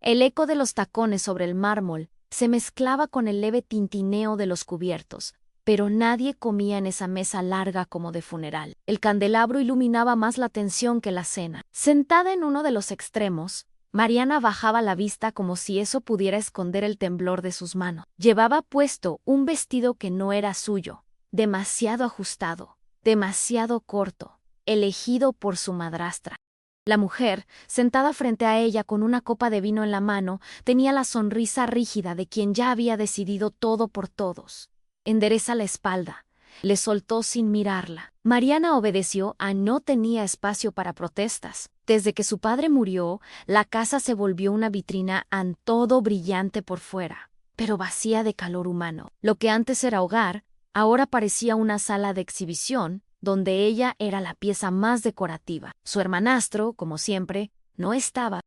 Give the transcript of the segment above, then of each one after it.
El eco de los tacones sobre el mármol se mezclaba con el leve tintineo de los cubiertos, pero nadie comía en esa mesa larga como de funeral. El candelabro iluminaba más la tensión que la cena. Sentada en uno de los extremos, Mariana bajaba la vista como si eso pudiera esconder el temblor de sus manos. Llevaba puesto un vestido que no era suyo, demasiado ajustado, demasiado corto, elegido por su madrastra. La mujer, sentada frente a ella con una copa de vino en la mano, tenía la sonrisa rígida de quien ya había decidido todo por todos. Endereza la espalda. Le soltó sin mirarla. Mariana obedeció. No tenía espacio para protestas. Desde que su padre murió, la casa se volvió una vitrina todo brillante por fuera, pero vacía de calor humano. Lo que antes era hogar, ahora parecía una sala de exhibición, donde ella era la pieza más decorativa. Su hermanastro, como siempre, no estaba.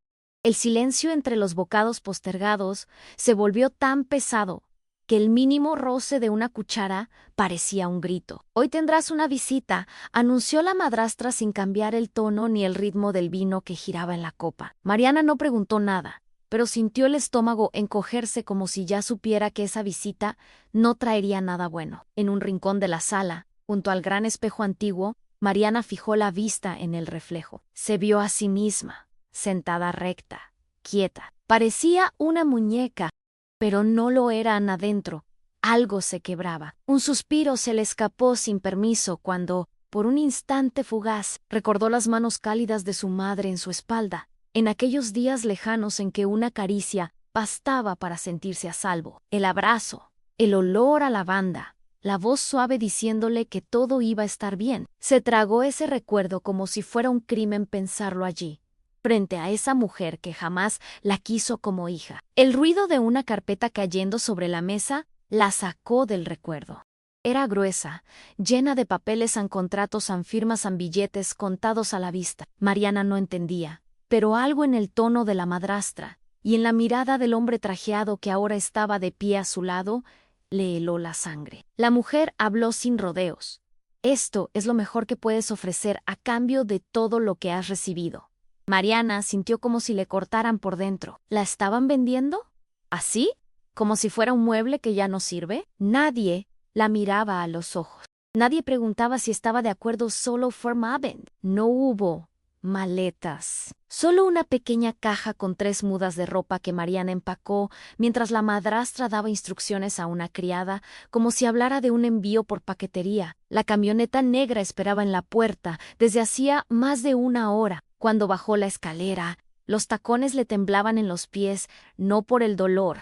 El silencio entre los bocados postergados se volvió tan pesado que el mínimo roce de una cuchara parecía un grito. «Hoy tendrás una visita», anunció la madrastra sin cambiar el tono ni el ritmo del vino que giraba en la copa. Mariana no preguntó nada, pero sintió el estómago encogerse como si ya supiera que esa visita no traería nada bueno. En un rincón de la sala, junto al gran espejo antiguo, Mariana fijó la vista en el reflejo. Se vio a sí misma, sentada recta, quieta. Parecía una muñeca, pero no lo eran adentro. Algo se quebraba. Un suspiro se le escapó sin permiso cuando, por un instante fugaz, recordó las manos cálidas de su madre en su espalda, en aquellos días lejanos en que una caricia bastaba para sentirse a salvo. El abrazo, el olor a lavanda, la voz suave diciéndole que todo iba a estar bien. Se tragó ese recuerdo como si fuera un crimen pensarlo allí, frente a esa mujer que jamás la quiso como hija. El ruido de una carpeta cayendo sobre la mesa la sacó del recuerdo. Era gruesa, llena de papeles, contratos, firmas, billetes contados a la vista. Mariana no entendía, pero algo en el tono de la madrastra y en la mirada del hombre trajeado que ahora estaba de pie a su lado le heló la sangre. La mujer habló sin rodeos. «Esto es lo mejor que puedes ofrecer a cambio de todo lo que has recibido». Mariana sintió como si le cortaran por dentro. ¿La estaban vendiendo? ¿Así? ¿Como si fuera un mueble que ya no sirve? Nadie la miraba a los ojos. Nadie preguntaba si estaba de acuerdo. Solo formaban. No hubo maletas. Solo una pequeña caja con 3 mudas de ropa que Mariana empacó mientras la madrastra daba instrucciones a una criada, como si hablara de un envío por paquetería. La camioneta negra esperaba en la puerta desde hacía más de 1 hora. Cuando bajó la escalera, los tacones le temblaban en los pies, no por el dolor,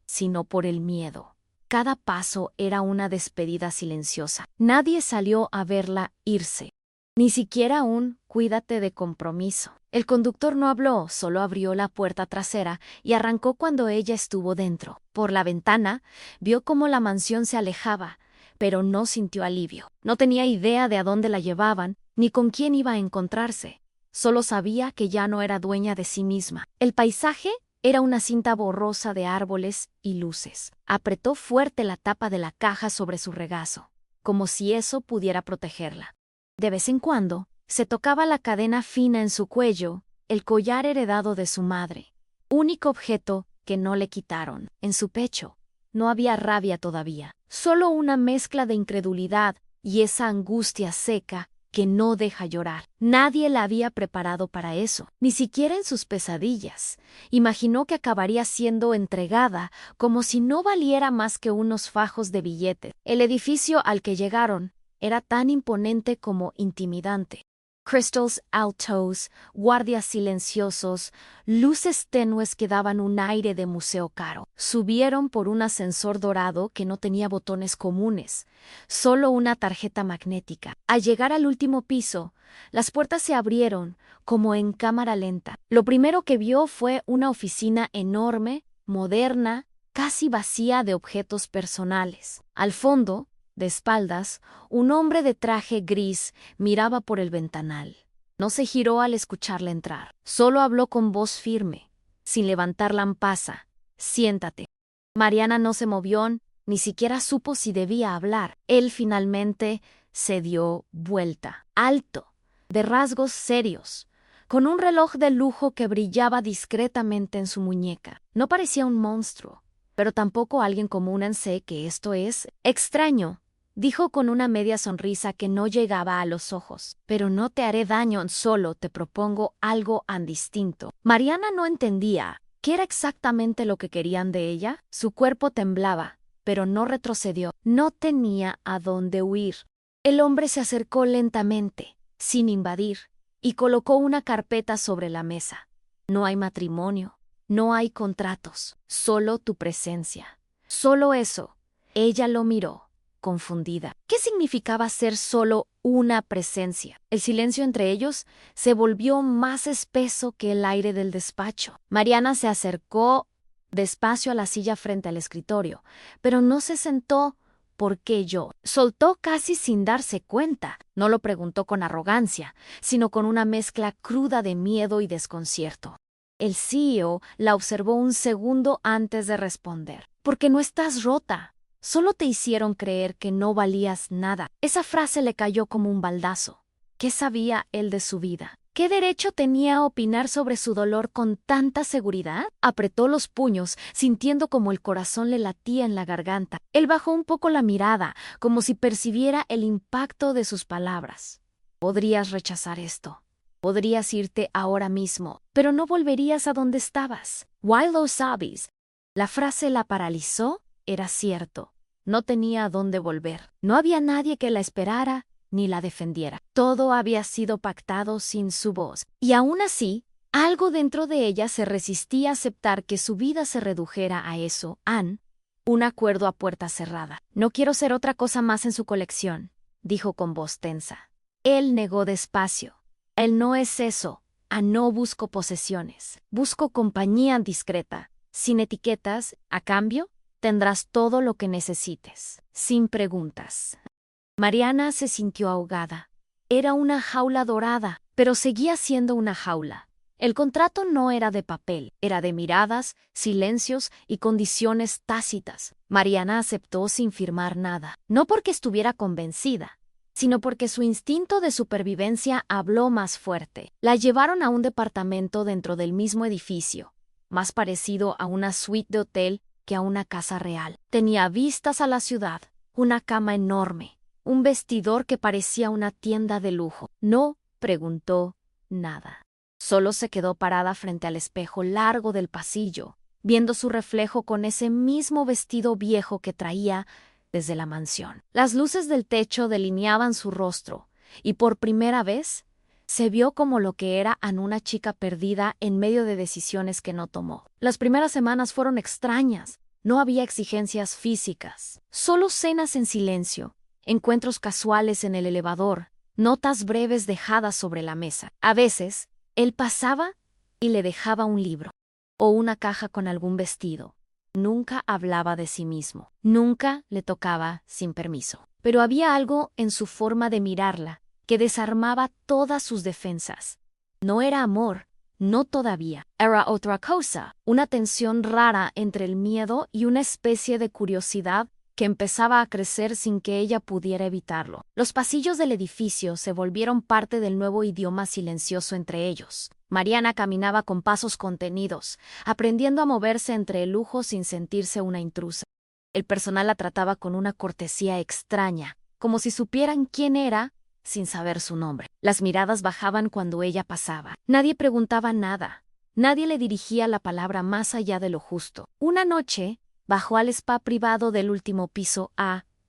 sino por el miedo. Cada paso era una despedida silenciosa. Nadie salió a verla irse. Ni siquiera un «cuídate» de compromiso. El conductor no habló, solo abrió la puerta trasera y arrancó cuando ella estuvo dentro. Por la ventana, vio cómo la mansión se alejaba, pero no sintió alivio. No tenía idea de a dónde la llevaban, ni con quién iba a encontrarse. Solo sabía que ya no era dueña de sí misma. El paisaje era una cinta borrosa de árboles y luces. Apretó fuerte la tapa de la caja sobre su regazo, como si eso pudiera protegerla. De vez en cuando, se tocaba la cadena fina en su cuello, el collar heredado de su madre, único objeto que no le quitaron. En su pecho no había rabia todavía, solo una mezcla de incredulidad y esa angustia seca que no deja llorar. Nadie la había preparado para eso, ni siquiera en sus pesadillas. Imaginó que acabaría siendo entregada como si no valiera más que unos fajos de billetes. El edificio al que llegaron era tan imponente como intimidante. Crystals altos, guardias silenciosos, luces tenues que daban un aire de museo caro. Subieron por un ascensor dorado que no tenía botones comunes, solo una tarjeta magnética. Al llegar al último piso, las puertas se abrieron como en cámara lenta. Lo primero que vio fue una oficina enorme, moderna, casi vacía de objetos personales. Al fondo, de espaldas, un hombre de traje gris miraba por el ventanal. No se giró al escucharla entrar. Solo habló con voz firme, sin levantar la ampasa. «Siéntate». Mariana no se movió, ni siquiera supo si debía hablar. Él finalmente se dio vuelta. Alto, de rasgos serios, con un reloj de lujo que brillaba discretamente en su muñeca. No parecía un monstruo, pero tampoco alguien común. Sé que esto es extraño, dijo con una media sonrisa que no llegaba a los ojos. Pero no te haré daño, solo te propongo algo distinto. Mariana no entendía qué era exactamente lo que querían de ella. Su cuerpo temblaba, pero no retrocedió. No tenía a dónde huir. El hombre se acercó lentamente, sin invadir, y colocó una carpeta sobre la mesa. No hay matrimonio, no hay contratos, solo tu presencia. Solo eso. Ella lo miró, confundida. ¿Qué significaba ser solo una presencia? El silencio entre ellos se volvió más espeso que el aire del despacho. Mariana se acercó despacio a la silla frente al escritorio, pero no se sentó. ¿Por qué yo? Soltó casi sin darse cuenta. No lo preguntó con arrogancia, sino con una mezcla cruda de miedo y desconcierto. El CEO la observó un segundo antes de responder. Porque no estás rota. Solo te hicieron creer que no valías nada. Esa frase le cayó como un baldazo. ¿Qué sabía él de su vida? ¿Qué derecho tenía a opinar sobre su dolor con tanta seguridad? Apretó los puños, sintiendo como el corazón le latía en la garganta. Él bajó un poco la mirada, como si percibiera el impacto de sus palabras. Podrías rechazar esto. Podrías irte ahora mismo, pero no volverías a donde estabas. Why lo sabes? La frase la paralizó. Era cierto. No tenía a dónde volver. No había nadie que la esperara ni la defendiera. Todo había sido pactado sin su voz. Y aún así, algo dentro de ella se resistía a aceptar que su vida se redujera a eso. Un acuerdo a puerta cerrada. No quiero ser otra cosa más en su colección, dijo con voz tensa. Él negó despacio. Él no es eso. No busco posesiones. Busco compañía discreta, sin etiquetas. A cambio, tendrás todo lo que necesites, sin preguntas. Mariana se sintió ahogada. Era una jaula dorada, pero seguía siendo una jaula. El contrato no era de papel, era de miradas, silencios y condiciones tácitas. Mariana aceptó sin firmar nada, no porque estuviera convencida, sino porque su instinto de supervivencia habló más fuerte. La llevaron a un departamento dentro del mismo edificio, más parecido a una suite de hotel que a una casa real. Tenía vistas a la ciudad, una cama enorme, un vestidor que parecía una tienda de lujo. No preguntó nada. Solo se quedó parada frente al espejo largo del pasillo, viendo su reflejo con ese mismo vestido viejo que traía desde la mansión. Las luces del techo delineaban su rostro, y por primera vez se vio como lo que era una chica perdida en medio de decisiones que no tomó. Las primeras semanas fueron extrañas. No había exigencias físicas, solo cenas en silencio, encuentros casuales en el elevador, notas breves dejadas sobre la mesa. A veces, él pasaba y le dejaba un libro o una caja con algún vestido. Nunca hablaba de sí mismo, nunca le tocaba sin permiso. Pero había algo en su forma de mirarla que desarmaba todas sus defensas. No era amor, no todavía. Era otra cosa, una tensión rara entre el miedo y una especie de curiosidad que empezaba a crecer sin que ella pudiera evitarlo. Los pasillos del edificio se volvieron parte del nuevo idioma silencioso entre ellos. Mariana caminaba con pasos contenidos, aprendiendo a moverse entre el lujo sin sentirse una intrusa. El personal la trataba con una cortesía extraña, como si supieran quién era sin saber su nombre. Las miradas bajaban cuando ella pasaba. Nadie preguntaba nada. Nadie le dirigía la palabra más allá de lo justo. Una noche, bajó al spa privado del último piso.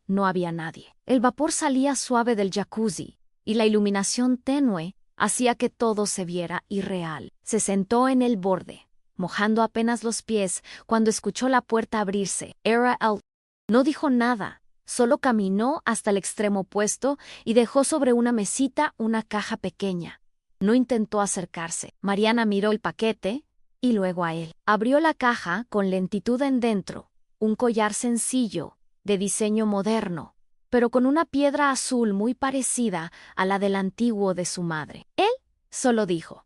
No había nadie. El vapor salía suave del jacuzzi, y la iluminación tenue hacía que todo se viera irreal. Se sentó en el borde, mojando apenas los pies, cuando escuchó la puerta abrirse. Era él. No dijo nada, solo caminó hasta el extremo opuesto y dejó sobre una mesita una caja pequeña. No intentó acercarse. Mariana miró el paquete y luego a él. Abrió la caja con lentitud en dentro. Un collar sencillo, de diseño moderno, pero con una piedra azul muy parecida a la del antiguo de su madre. Él solo dijo: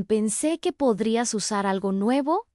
pensé que podrías usar algo nuevo,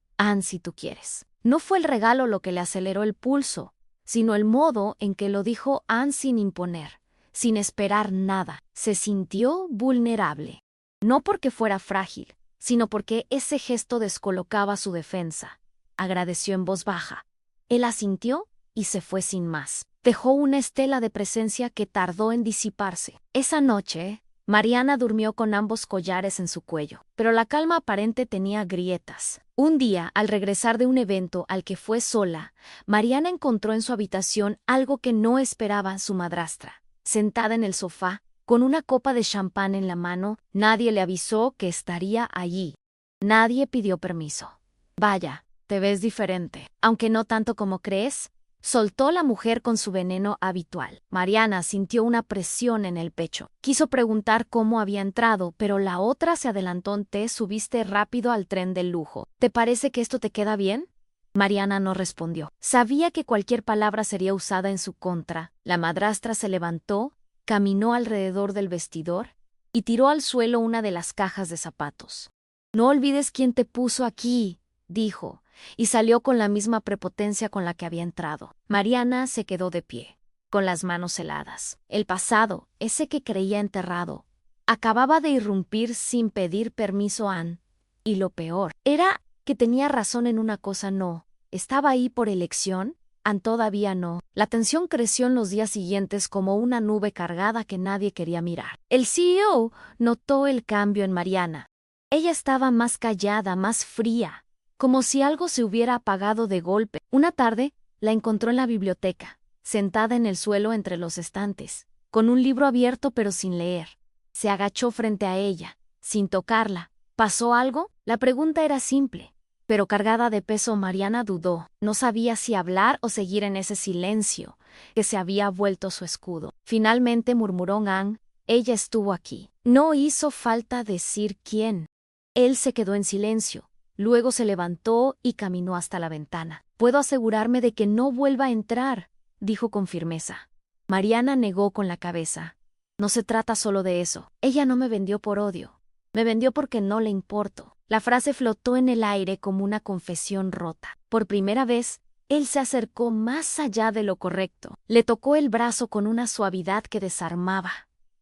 si tú quieres. No fue el regalo lo que le aceleró el pulso, sino el modo en que lo dijo sin imponer, sin esperar nada. Se sintió vulnerable. No porque fuera frágil, sino porque ese gesto descolocaba su defensa. Agradeció en voz baja. Él asintió y se fue sin más. Dejó una estela de presencia que tardó en disiparse. Esa noche, Mariana durmió con ambos collares en su cuello, pero la calma aparente tenía grietas. Un día, al regresar de un evento al que fue sola, Mariana encontró en su habitación algo que no esperaba su madrastra. Sentada en el sofá, con una copa de champán en la mano, nadie le avisó que estaría allí. Nadie pidió permiso. Vaya, te ves diferente, aunque no tanto como crees, soltó la mujer con su veneno habitual. Mariana sintió una presión en el pecho. Quiso preguntar cómo había entrado, pero la otra se adelantó. Te subiste rápido al tren del lujo. ¿Te parece que esto te queda bien? Mariana no respondió. Sabía que cualquier palabra sería usada en su contra. La madrastra se levantó, caminó alrededor del vestidor y tiró al suelo una de las cajas de zapatos. No olvides quién te puso aquí, dijo, y salió con la misma prepotencia con la que había entrado. Mariana se quedó de pie, con las manos heladas. El pasado, ese que creía enterrado, acababa de irrumpir sin pedir permiso a Anne. Y lo peor, era que tenía razón en una cosa. No, estaba ahí por elección. Anne todavía no. La tensión creció en los días siguientes como una nube cargada que nadie quería mirar. El CEO notó el cambio en Mariana. Ella estaba más callada, más fría, como si algo se hubiera apagado de golpe. Una tarde, la encontró en la biblioteca, sentada en el suelo entre los estantes, con un libro abierto pero sin leer. Se agachó frente a ella, sin tocarla. ¿Pasó algo? La pregunta era simple, pero cargada de peso. Mariana dudó. No sabía si hablar o seguir en ese silencio que se había vuelto su escudo. Finalmente murmuró Anne, ella estuvo aquí. No hizo falta decir quién. Él se quedó en silencio. Luego se levantó y caminó hasta la ventana. Puedo asegurarme de que no vuelva a entrar, dijo con firmeza. Mariana negó con la cabeza. No se trata solo de eso. Ella no me vendió por odio. Me vendió porque no le importo. La frase flotó en el aire como una confesión rota. Por primera vez, él se acercó más allá de lo correcto. Le tocó el brazo con una suavidad que desarmaba.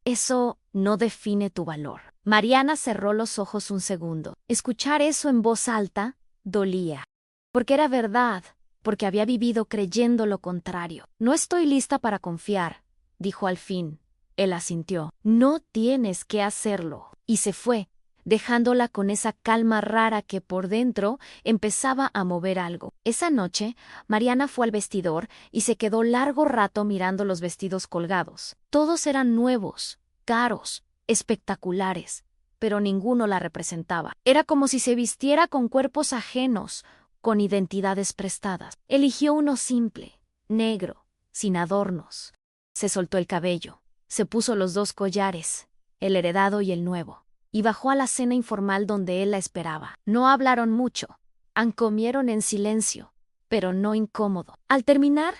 Eso no define tu valor. Mariana cerró los ojos un segundo. Escuchar eso en voz alta dolía. Porque era verdad, porque había vivido creyendo lo contrario. No estoy lista para confiar, dijo al fin. Él asintió. No tienes que hacerlo. Y se fue, dejándola con esa calma rara que por dentro empezaba a mover algo. Esa noche, Mariana fue al vestidor y se quedó largo rato mirando los vestidos colgados. Todos eran nuevos, caros, espectaculares, pero ninguno la representaba. Era como si se vistiera con cuerpos ajenos, con identidades prestadas. Eligió uno simple, negro, sin adornos. Se soltó el cabello, se puso los dos collares, el heredado y el nuevo, y bajó a la cena informal donde él la esperaba. No hablaron mucho, comieron en silencio, pero no incómodo. Al terminar,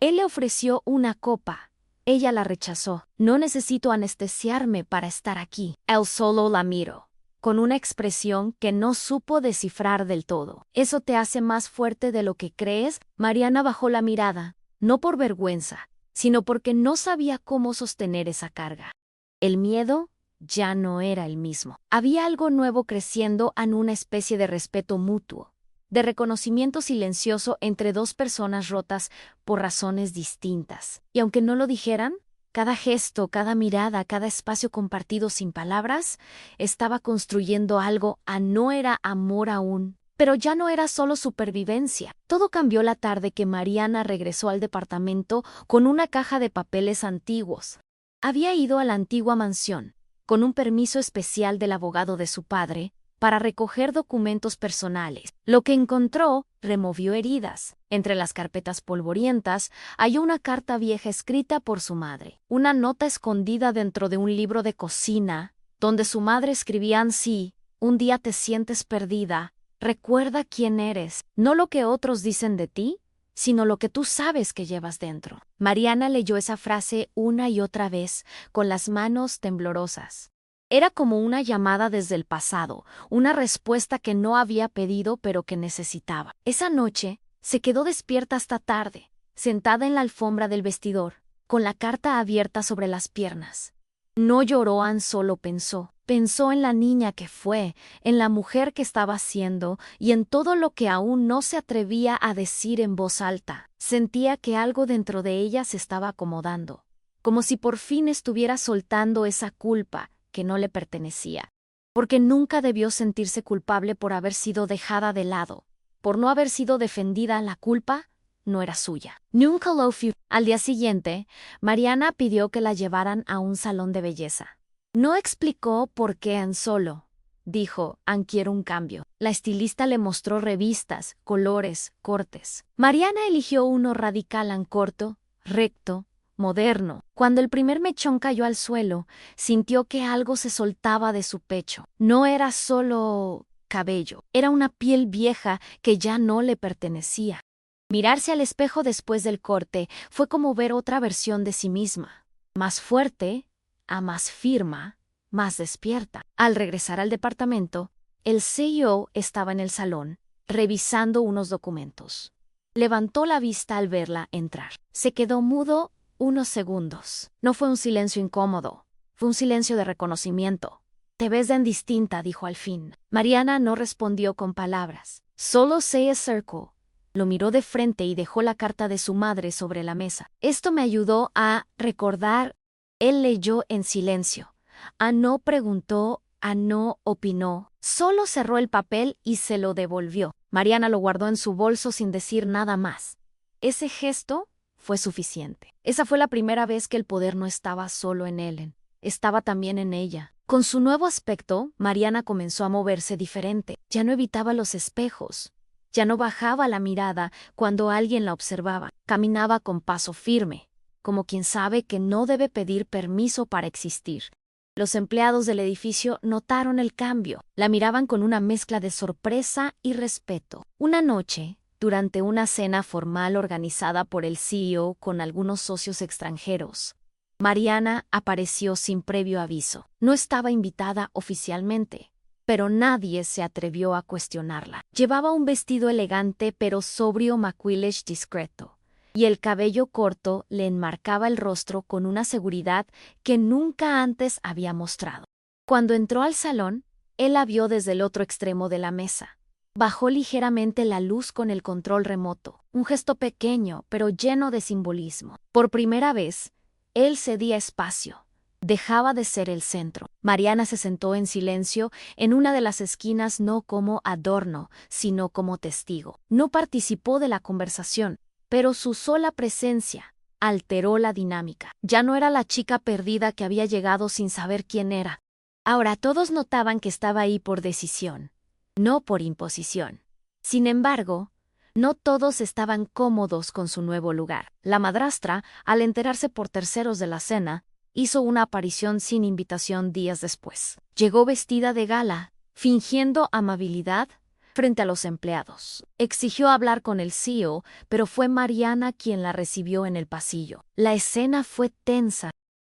él le ofreció una copa. Ella la rechazó. No necesito anestesiarme para estar aquí. Él solo la miró, con una expresión que no supo descifrar del todo. ¿Eso te hace más fuerte de lo que crees? Mariana bajó la mirada, no por vergüenza, sino porque no sabía cómo sostener esa carga. El miedo ya no era el mismo. Había algo nuevo creciendo en una especie de respeto mutuo, de reconocimiento silencioso entre dos personas rotas por razones distintas. Y aunque no lo dijeran, cada gesto, cada mirada, cada espacio compartido sin palabras, estaba construyendo algo. No era amor aún, pero ya no era solo supervivencia. Todo cambió la tarde que Mariana regresó al departamento con una caja de papeles antiguos. Había ido a la antigua mansión, con un permiso especial del abogado de su padre, para recoger documentos personales. Lo que encontró removió heridas. Entre las carpetas polvorientas halló una carta vieja escrita por su madre, una nota escondida dentro de un libro de cocina, donde su madre escribía así: un día te sientes perdida, recuerda quién eres, no lo que otros dicen de ti, sino lo que tú sabes que llevas dentro. Mariana leyó esa frase una y otra vez, con las manos temblorosas. Era como una llamada desde el pasado, una respuesta que no había pedido pero que necesitaba. Esa noche, se quedó despierta hasta tarde, sentada en la alfombra del vestidor, con la carta abierta sobre las piernas. No lloró, solo pensó. Pensó en la niña que fue, en la mujer que estaba siendo y en todo lo que aún no se atrevía a decir en voz alta. Sentía que algo dentro de ella se estaba acomodando, como si por fin estuviera soltando esa culpa que no le pertenecía. Porque nunca debió sentirse culpable por haber sido dejada de lado, por no haber sido defendida. La culpa no era suya. Nunca lo fue. Al día siguiente, Mariana pidió que la llevaran a un salón de belleza. No explicó por qué solo dijo, quiero un cambio. La estilista le mostró revistas, colores, cortes. Mariana eligió uno radical, corto, recto, moderno. Cuando el primer mechón cayó al suelo, sintió que algo se soltaba de su pecho. No era solo cabello, era una piel vieja que ya no le pertenecía. Mirarse al espejo después del corte fue como ver otra versión de sí misma, más fuerte, más firme, más despierta. Al regresar al departamento, el CEO estaba en el salón, revisando unos documentos. Levantó la vista al verla entrar. Se quedó mudo unos segundos. No fue un silencio incómodo, fue un silencio de reconocimiento. Te ves tan distinta, dijo al fin. Mariana no respondió con palabras. Solo se acercó. Lo miró de frente y dejó la carta de su madre sobre la mesa. Esto me ayudó a recordar. Él leyó en silencio. No preguntó, no opinó. Solo cerró el papel y se lo devolvió. Mariana lo guardó en su bolso sin decir nada más. Ese gesto fue suficiente. Esa fue la primera vez que el poder no estaba solo en Ellen. Estaba también en ella. Con su nuevo aspecto, Mariana comenzó a moverse diferente. Ya no evitaba los espejos. Ya no bajaba la mirada cuando alguien la observaba. Caminaba con paso firme, como quien sabe que no debe pedir permiso para existir. Los empleados del edificio notaron el cambio. La miraban con una mezcla de sorpresa y respeto. Una noche, durante una cena formal organizada por el CEO con algunos socios extranjeros, Mariana apareció sin previo aviso. No estaba invitada oficialmente, pero nadie se atrevió a cuestionarla. Llevaba un vestido elegante pero sobrio, maquillage discreto, y el cabello corto le enmarcaba el rostro con una seguridad que nunca antes había mostrado. Cuando entró al salón, él la vio desde el otro extremo de la mesa. Bajó ligeramente la luz con el control remoto, un gesto pequeño pero lleno de simbolismo. Por primera vez, él cedía espacio. Dejaba de ser el centro. Mariana se sentó en silencio en una de las esquinas, no como adorno, sino como testigo. No participó de la conversación, pero su sola presencia alteró la dinámica. Ya no era la chica perdida que había llegado sin saber quién era. Ahora todos notaban que estaba ahí por decisión, no por imposición. Sin embargo, no todos estaban cómodos con su nuevo lugar. La madrastra, al enterarse por terceros de la cena, hizo una aparición sin invitación días después. Llegó vestida de gala, fingiendo amabilidad frente a los empleados. Exigió hablar con el CEO, pero fue Mariana quien la recibió en el pasillo. La escena fue tensa.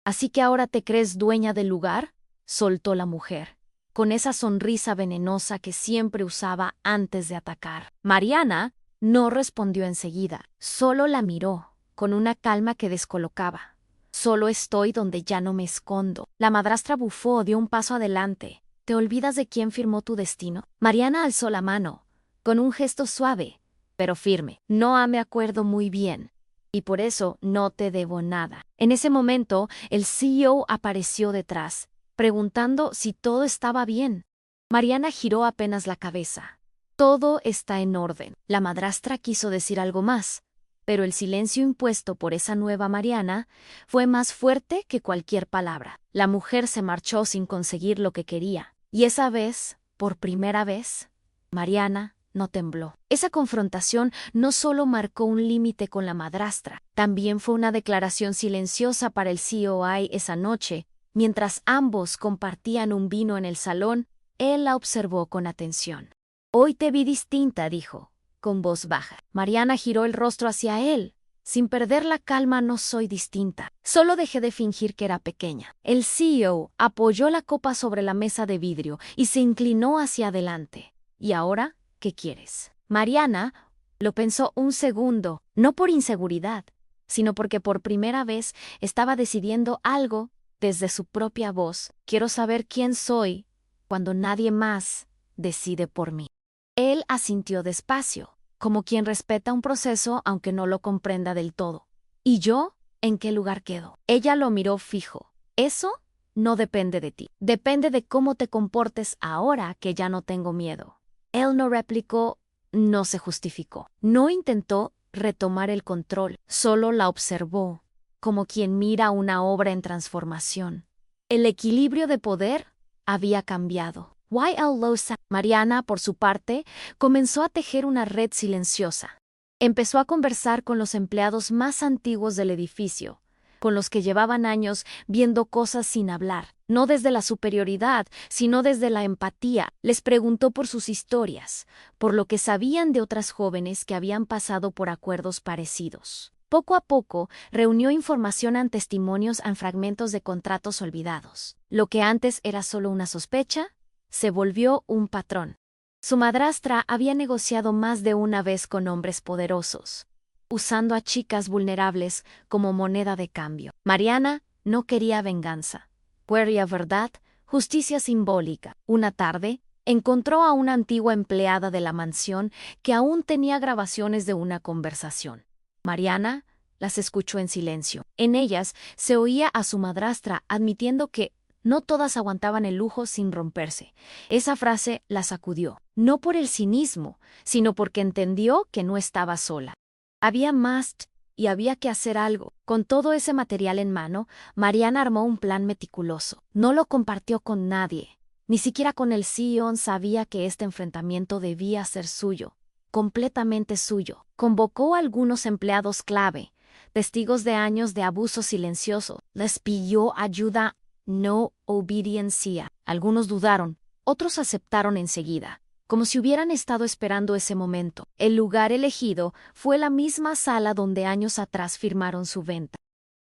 ¿Así que ahora te crees dueña del lugar?, soltó la mujer, con esa sonrisa venenosa que siempre usaba antes de atacar. Mariana no respondió enseguida, solo la miró, con una calma que descolocaba. Solo estoy donde ya no me escondo. La madrastra bufó, dio un paso adelante. ¿Te olvidas de quién firmó tu destino? Mariana alzó la mano, con un gesto suave, pero firme. No me acuerdo muy bien, y por eso no te debo nada. En ese momento, el CEO apareció detrás, preguntando si todo estaba bien. Mariana giró apenas la cabeza. Todo está en orden. La madrastra quiso decir algo más, pero el silencio impuesto por esa nueva Mariana fue más fuerte que cualquier palabra. La mujer se marchó sin conseguir lo que quería, y esa vez, por primera vez, Mariana no tembló. Esa confrontación no solo marcó un límite con la madrastra, también fue una declaración silenciosa para el COI. Esa noche, mientras ambos compartían un vino en el salón, él la observó con atención. Hoy te vi distinta, dijo, con voz baja. Mariana giró el rostro hacia él. Sin perder la calma, no soy distinta. Solo dejé de fingir que era pequeña. El CEO apoyó la copa sobre la mesa de vidrio y se inclinó hacia adelante. ¿Y ahora qué quieres? Mariana lo pensó un segundo, no por inseguridad, sino porque por primera vez estaba decidiendo algo desde su propia voz, quiero saber quién soy cuando nadie más decide por mí. Él asintió despacio, como quien respeta un proceso aunque no lo comprenda del todo. ¿Y yo? ¿En qué lugar quedo? Ella lo miró fijo. Eso no depende de ti. Depende de cómo te comportes ahora que ya no tengo miedo. Él no replicó, no se justificó. No intentó retomar el control, solo la observó, como quien mira una obra en transformación. El equilibrio de poder había cambiado. Y.L. Loza. Mariana, por su parte, comenzó a tejer una red silenciosa. Empezó a conversar con los empleados más antiguos del edificio, con los que llevaban años viendo cosas sin hablar, no desde la superioridad, sino desde la empatía. Les preguntó por sus historias, por lo que sabían de otras jóvenes que habían pasado por acuerdos parecidos. Poco a poco, reunió información en testimonios en fragmentos de contratos olvidados. Lo que antes era solo una sospecha, se volvió un patrón. Su madrastra había negociado más de una vez con hombres poderosos, usando a chicas vulnerables como moneda de cambio. Mariana no quería venganza. Quería verdad, justicia simbólica. Una tarde, encontró a una antigua empleada de la mansión que aún tenía grabaciones de una conversación. Mariana las escuchó en silencio. En ellas se oía a su madrastra admitiendo que no todas aguantaban el lujo sin romperse. Esa frase la sacudió, no por el cinismo, sino porque entendió que no estaba sola. Había más y había que hacer algo. Con todo ese material en mano, Mariana armó un plan meticuloso. No lo compartió con nadie. Ni siquiera con el CEO sabía que este enfrentamiento debía ser suyo, completamente suyo. Convocó a algunos empleados clave, testigos de años de abuso silencioso. Les pidió ayuda. No obediencia. Algunos dudaron, otros aceptaron enseguida, como si hubieran estado esperando ese momento. El lugar elegido fue la misma sala donde años atrás firmaron su venta.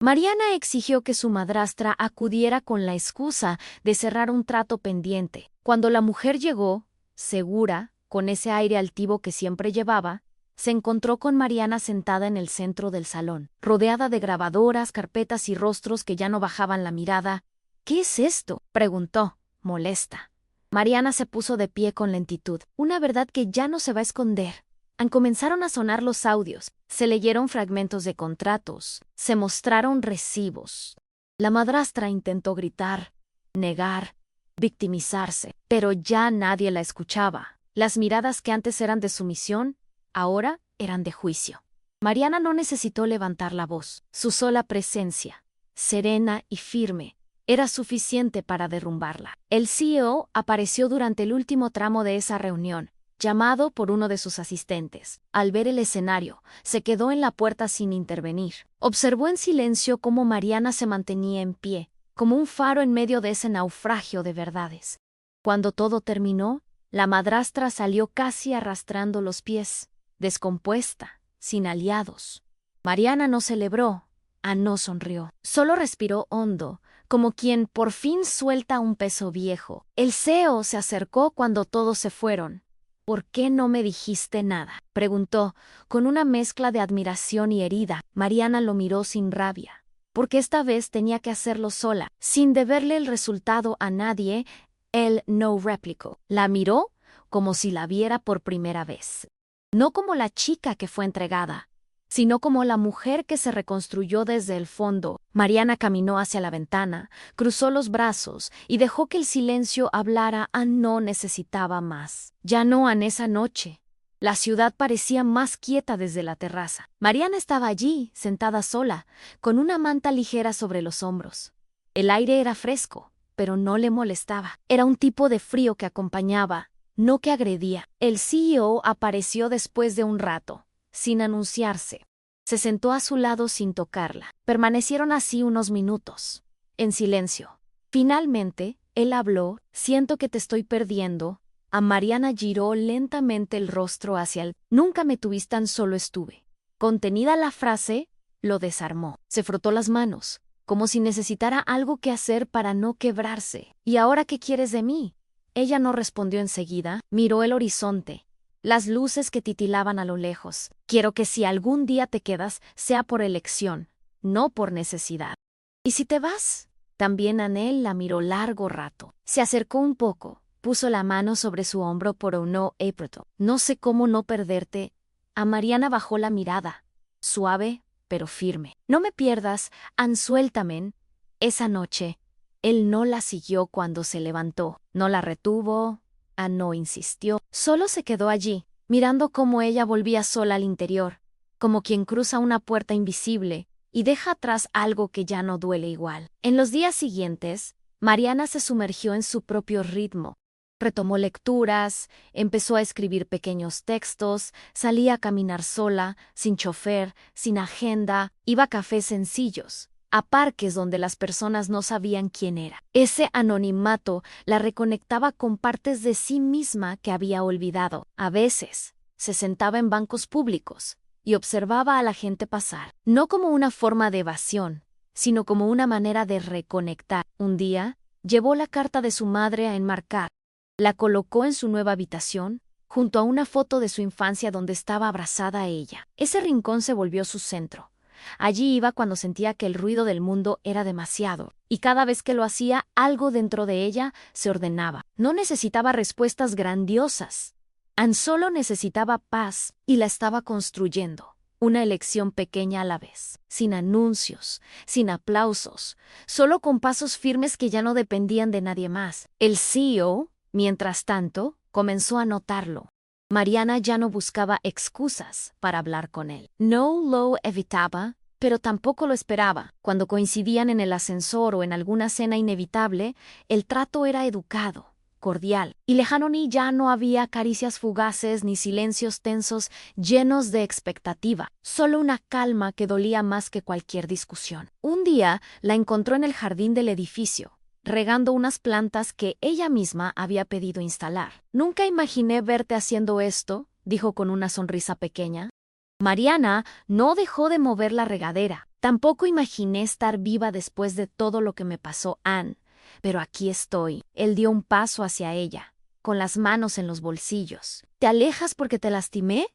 Mariana exigió que su madrastra acudiera con la excusa de cerrar un trato pendiente. Cuando la mujer llegó, segura, con ese aire altivo que siempre llevaba, se encontró con Mariana sentada en el centro del salón, rodeada de grabadoras, carpetas y rostros que ya no bajaban la mirada. ¿Qué es esto?, preguntó, molesta. Mariana se puso de pie con lentitud. Una verdad que ya no se va a esconder. Comenzaron a sonar los audios, se leyeron fragmentos de contratos, se mostraron recibos. La madrastra intentó gritar, negar, victimizarse, pero ya nadie la escuchaba. Las miradas que antes eran de sumisión, ahora eran de juicio. Mariana no necesitó levantar la voz. Su sola presencia, serena y firme, era suficiente para derrumbarla. El CEO apareció durante el último tramo de esa reunión, llamado por uno de sus asistentes. Al ver el escenario, se quedó en la puerta sin intervenir. Observó en silencio cómo Mariana se mantenía en pie, como un faro en medio de ese naufragio de verdades. Cuando todo terminó, la madrastra salió casi arrastrando los pies, descompuesta, sin aliados. Mariana no celebró, no sonrió, solo respiró hondo, como quien por fin suelta un peso viejo. El CEO se acercó cuando todos se fueron. ¿Por qué no me dijiste nada?, preguntó, con una mezcla de admiración y herida. Mariana lo miró sin rabia, porque esta vez tenía que hacerlo sola, sin deberle el resultado a nadie. Él no replicó. La miró como si la viera por primera vez. No como la chica que fue entregada, sino como la mujer que se reconstruyó desde el fondo. Mariana caminó hacia la ventana, cruzó los brazos y dejó que el silencio hablara. No necesitaba más. Ya no en esa noche. La ciudad parecía más quieta desde la terraza. Mariana estaba allí, sentada sola, con una manta ligera sobre los hombros. El aire era fresco, pero no le molestaba. Era un tipo de frío que acompañaba, no que agredía. El CEO apareció después de un rato, sin anunciarse. Se sentó a su lado sin tocarla. Permanecieron así unos minutos, en silencio. Finalmente, él habló. Siento que te estoy perdiendo. A Mariana giró lentamente el rostro hacia él. Nunca me tuviste, tan solo estuve. Contenida la frase, lo desarmó. Se frotó las manos, como si necesitara algo que hacer para no quebrarse. ¿Y ahora qué quieres de mí? Ella no respondió enseguida. Miró el horizonte, las luces que titilaban a lo lejos. Quiero que si algún día te quedas, sea por elección, no por necesidad. ¿Y si te vas? También Anel la miró largo rato. Se acercó un poco, puso la mano sobre su hombro por no apretó. No sé cómo no perderte. A Mariana bajó la mirada, suave pero firme. No me pierdas, Ann, suéltame. Esa noche, él no la siguió cuando se levantó, no la retuvo, Ann no insistió, solo se quedó allí, mirando cómo ella volvía sola al interior, como quien cruza una puerta invisible y deja atrás algo que ya no duele igual. En los días siguientes, Mariana se sumergió en su propio ritmo. Retomó lecturas, empezó a escribir pequeños textos, salía a caminar sola, sin chofer, sin agenda, iba a cafés sencillos, a parques donde las personas no sabían quién era. Ese anonimato la reconectaba con partes de sí misma que había olvidado. A veces, se sentaba en bancos públicos y observaba a la gente pasar, no como una forma de evasión, sino como una manera de reconectar. Un día, llevó la carta de su madre a enmarcar. La colocó en su nueva habitación, junto a una foto de su infancia donde estaba abrazada a ella. Ese rincón se volvió su centro. Allí iba cuando sentía que el ruido del mundo era demasiado, y cada vez que lo hacía, algo dentro de ella se ordenaba. No necesitaba respuestas grandiosas. Ann solo necesitaba paz, y la estaba construyendo. Una elección pequeña a la vez, sin anuncios, sin aplausos, solo con pasos firmes que ya no dependían de nadie más. El CEO, mientras tanto, comenzó a notarlo. Mariana ya no buscaba excusas para hablar con él. No lo evitaba, pero tampoco lo esperaba. Cuando coincidían en el ascensor o en alguna cena inevitable, el trato era educado, cordial y lejano, ni ya no había caricias fugaces ni silencios tensos llenos de expectativa, solo una calma que dolía más que cualquier discusión. Un día la encontró en el jardín del edificio, regando unas plantas que ella misma había pedido instalar. Nunca imaginé verte haciendo esto, dijo con una sonrisa pequeña. Mariana no dejó de mover la regadera. Tampoco imaginé estar viva después de todo lo que me pasó, Ann. Pero aquí estoy. Él dio un paso hacia ella, con las manos en los bolsillos. ¿Te alejas porque te lastimé?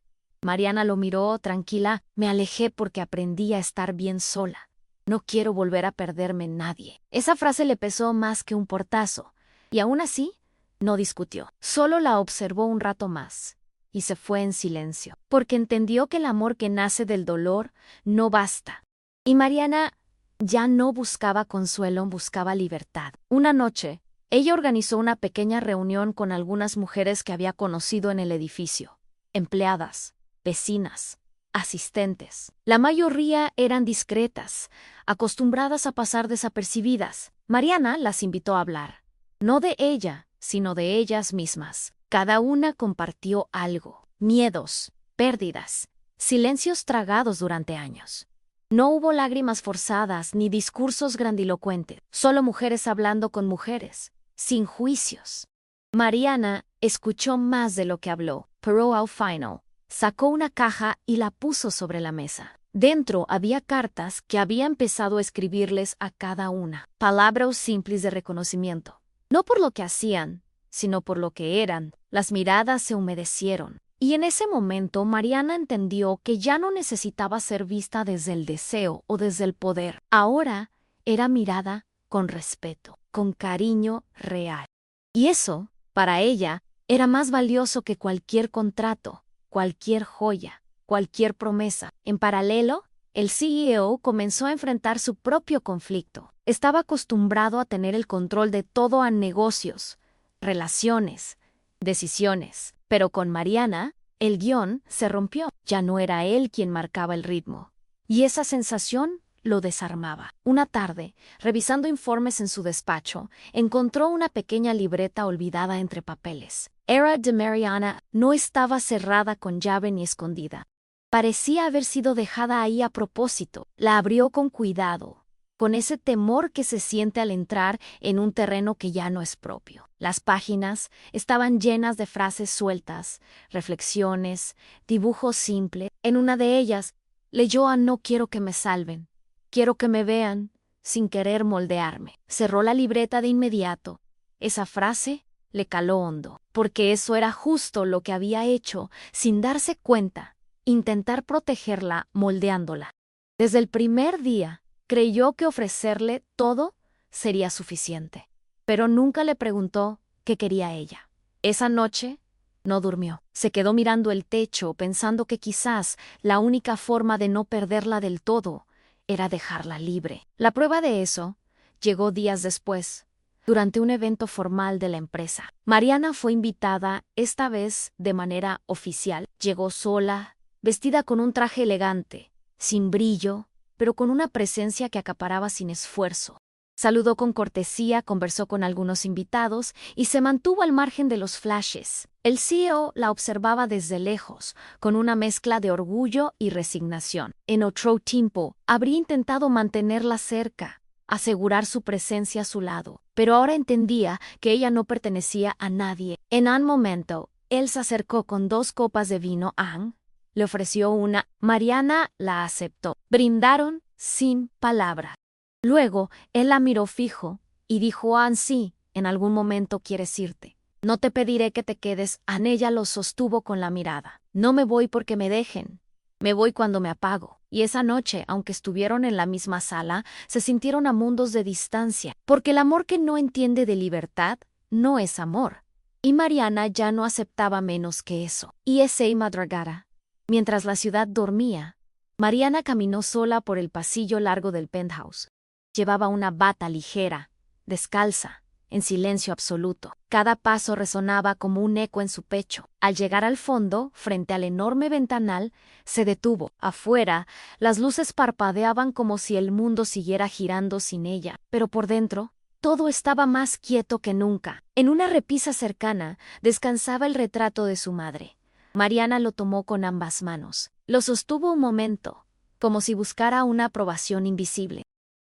Mariana lo miró tranquila. Me alejé porque aprendí a estar bien sola. No quiero volver a perderme en nadie. Esa frase le pesó más que un portazo, y aún así, no discutió. Solo la observó un rato más, y se fue en silencio, porque entendió que el amor que nace del dolor no basta. Y Mariana ya no buscaba consuelo, buscaba libertad. Una noche, ella organizó una pequeña reunión con algunas mujeres que había conocido en el edificio, empleadas, vecinas, asistentes. La mayoría eran discretas, acostumbradas a pasar desapercibidas. Mariana las invitó a hablar, no de ella, sino de ellas mismas. Cada una compartió algo: miedos, pérdidas, silencios tragados durante años. No hubo lágrimas forzadas ni discursos grandilocuentes, solo mujeres hablando con mujeres, sin juicios. Mariana escuchó más de lo que habló, pero al final sacó una caja y la puso sobre la mesa. Dentro había cartas que había empezado a escribirles a cada una, palabras simples de reconocimiento. No por lo que hacían, sino por lo que eran. Las miradas se humedecieron. Y en ese momento Mariana entendió que ya no necesitaba ser vista desde el deseo o desde el poder. Ahora era mirada con respeto, con cariño real. Y eso, para ella, era más valioso que cualquier contrato, cualquier joya, cualquier promesa. En paralelo, el CEO comenzó a enfrentar su propio conflicto. Estaba acostumbrado a tener el control de todo, a negocios, relaciones, decisiones. Pero con Mariana, el guión se rompió. Ya no era él quien marcaba el ritmo. Y esa sensación lo desarmaba. Una tarde, revisando informes en su despacho, encontró una pequeña libreta olvidada entre papeles. Era de Mariana, no estaba cerrada con llave ni escondida. Parecía haber sido dejada ahí a propósito. La abrió con cuidado, con ese temor que se siente al entrar en un terreno que ya no es propio. Las páginas estaban llenas de frases sueltas, reflexiones, dibujos simples. En una de ellas, leyó a "No quiero que me salven, quiero que me vean, sin querer moldearme". Cerró la libreta de inmediato. Esa frase le caló hondo, porque eso era justo lo que había hecho, sin darse cuenta, intentar protegerla moldeándola. Desde el primer día, creyó que ofrecerle todo sería suficiente. Pero nunca le preguntó qué quería ella. Esa noche no durmió. Se quedó mirando el techo, pensando que quizás la única forma de no perderla del todo era dejarla libre. La prueba de eso llegó días después, durante un evento formal de la empresa. Mariana fue invitada, esta vez de manera oficial. Llegó sola, vestida con un traje elegante, sin brillo, pero con una presencia que acaparaba sin esfuerzo. Saludó con cortesía, conversó con algunos invitados y se mantuvo al margen de los flashes. El CEO la observaba desde lejos, con una mezcla de orgullo y resignación. En otro tiempo, habría intentado mantenerla cerca, asegurar su presencia a su lado, pero ahora entendía que ella no pertenecía a nadie. En un momento, él se acercó con 2 copas de vino a Anne, le ofreció una. Mariana la aceptó. Brindaron sin palabras. Luego, él la miró fijo y dijo a Anne: sí, en algún momento quieres irte. No te pediré que te quedes. Anne ella lo sostuvo con la mirada. No me voy porque me dejen. Me voy cuando me apago. Y esa noche, aunque estuvieron en la misma sala, se sintieron a mundos de distancia, porque el amor que no entiende de libertad no es amor. Y Mariana ya no aceptaba menos que eso. Y esa madrugada, mientras la ciudad dormía, Mariana caminó sola por el pasillo largo del penthouse. Llevaba una bata ligera, descalza, en silencio absoluto. Cada paso resonaba como un eco en su pecho. Al llegar al fondo, frente al enorme ventanal, se detuvo. Afuera, las luces parpadeaban como si el mundo siguiera girando sin ella, pero por dentro, todo estaba más quieto que nunca. En una repisa cercana, descansaba el retrato de su madre. Mariana lo tomó con ambas manos. Lo sostuvo un momento, como si buscara una aprobación invisible.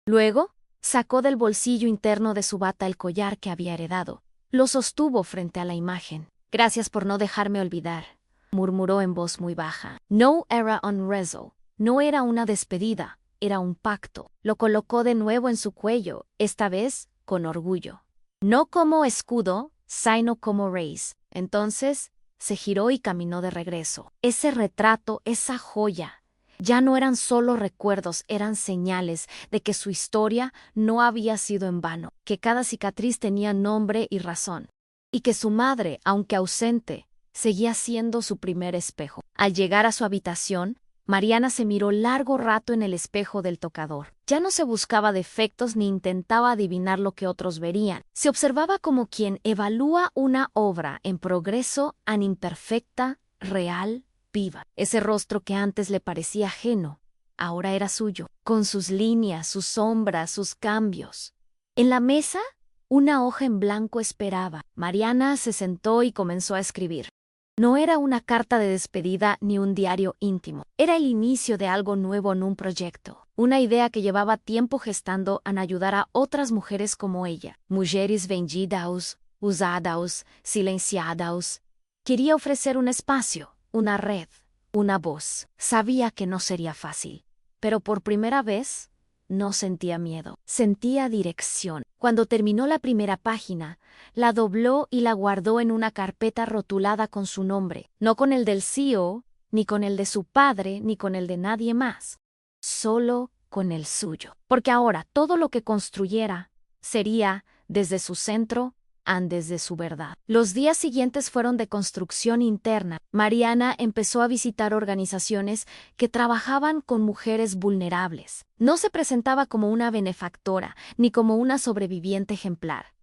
Luego, sacó del bolsillo interno de su bata el collar que había heredado. Lo sostuvo frente a la imagen. Gracias por no dejarme olvidar, murmuró en voz muy baja. No era un rezo, no era una despedida, era un pacto. Lo colocó de nuevo en su cuello, esta vez con orgullo. No como escudo, sino como raíz. Entonces, se giró y caminó de regreso. Ese retrato, esa joya, ya no eran solo recuerdos, eran señales de que su historia no había sido en vano, que cada cicatriz tenía nombre y razón, y que su madre, aunque ausente, seguía siendo su primer espejo. Al llegar a su habitación, Mariana se miró largo rato en el espejo del tocador. Ya no se buscaba defectos ni intentaba adivinar lo que otros verían. Se observaba como quien evalúa una obra en progreso, tan imperfecta, real, viva. Ese rostro que antes le parecía ajeno, ahora era suyo, con sus líneas, sus sombras, sus cambios. En la mesa, una hoja en blanco esperaba. Mariana se sentó y comenzó a escribir. No era una carta de despedida ni un diario íntimo. Era el inicio de algo nuevo en un proyecto. Una idea que llevaba tiempo gestando en ayudar a otras mujeres como ella. Mujeres vendidas, usadas, silenciadas. Quería ofrecer un espacio, una red, una voz. Sabía que no sería fácil, pero por primera vez no sentía miedo, sentía dirección. Cuando terminó la primera página, la dobló y la guardó en una carpeta rotulada con su nombre, no con el del CEO, ni con el de su padre, ni con el de nadie más, solo con el suyo. Porque ahora todo lo que construyera sería desde su centro, desde su verdad. Los días siguientes fueron de construcción interna. Mariana empezó a visitar organizaciones que trabajaban con mujeres vulnerables. No se presentaba como una benefactora, ni como una sobreviviente ejemplar.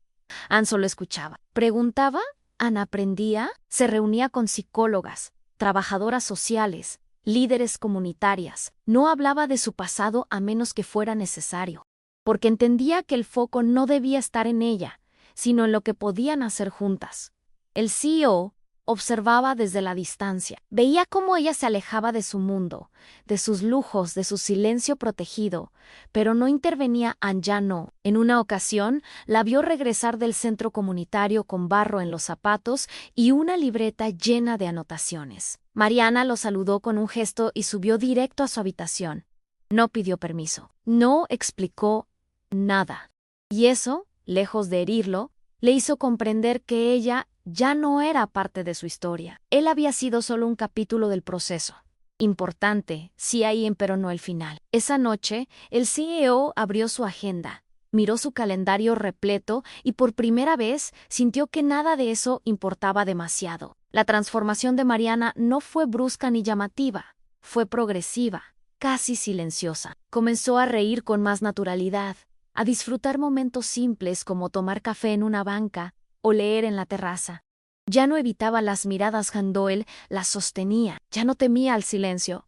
Anne solo escuchaba. Preguntaba, Anne aprendía, se reunía con psicólogas, trabajadoras sociales, líderes comunitarias. No hablaba de su pasado a menos que fuera necesario, porque entendía que el foco no debía estar en ella, sino en lo que podían hacer juntas. El CEO observaba desde la distancia. Veía cómo ella se alejaba de su mundo, de sus lujos, de su silencio protegido, pero no intervenía. Ya no. En una ocasión, la vio regresar del centro comunitario con barro en los zapatos y una libreta llena de anotaciones. Mariana lo saludó con un gesto y subió directo a su habitación. No pidió permiso. No explicó nada. Y eso, lejos de herirlo, le hizo comprender que ella ya no era parte de su historia. Él había sido solo un capítulo del proceso. Importante, sí ahí, pero no el final. Esa noche, el CEO abrió su agenda. Miró su calendario repleto y por primera vez sintió que nada de eso importaba demasiado. La transformación de Mariana no fue brusca ni llamativa, fue progresiva, casi silenciosa. Comenzó a reír con más naturalidad, a disfrutar momentos simples como tomar café en una banca o leer en la terraza. Ya no evitaba las miradas cuando él las sostenía, ya no temía al silencio,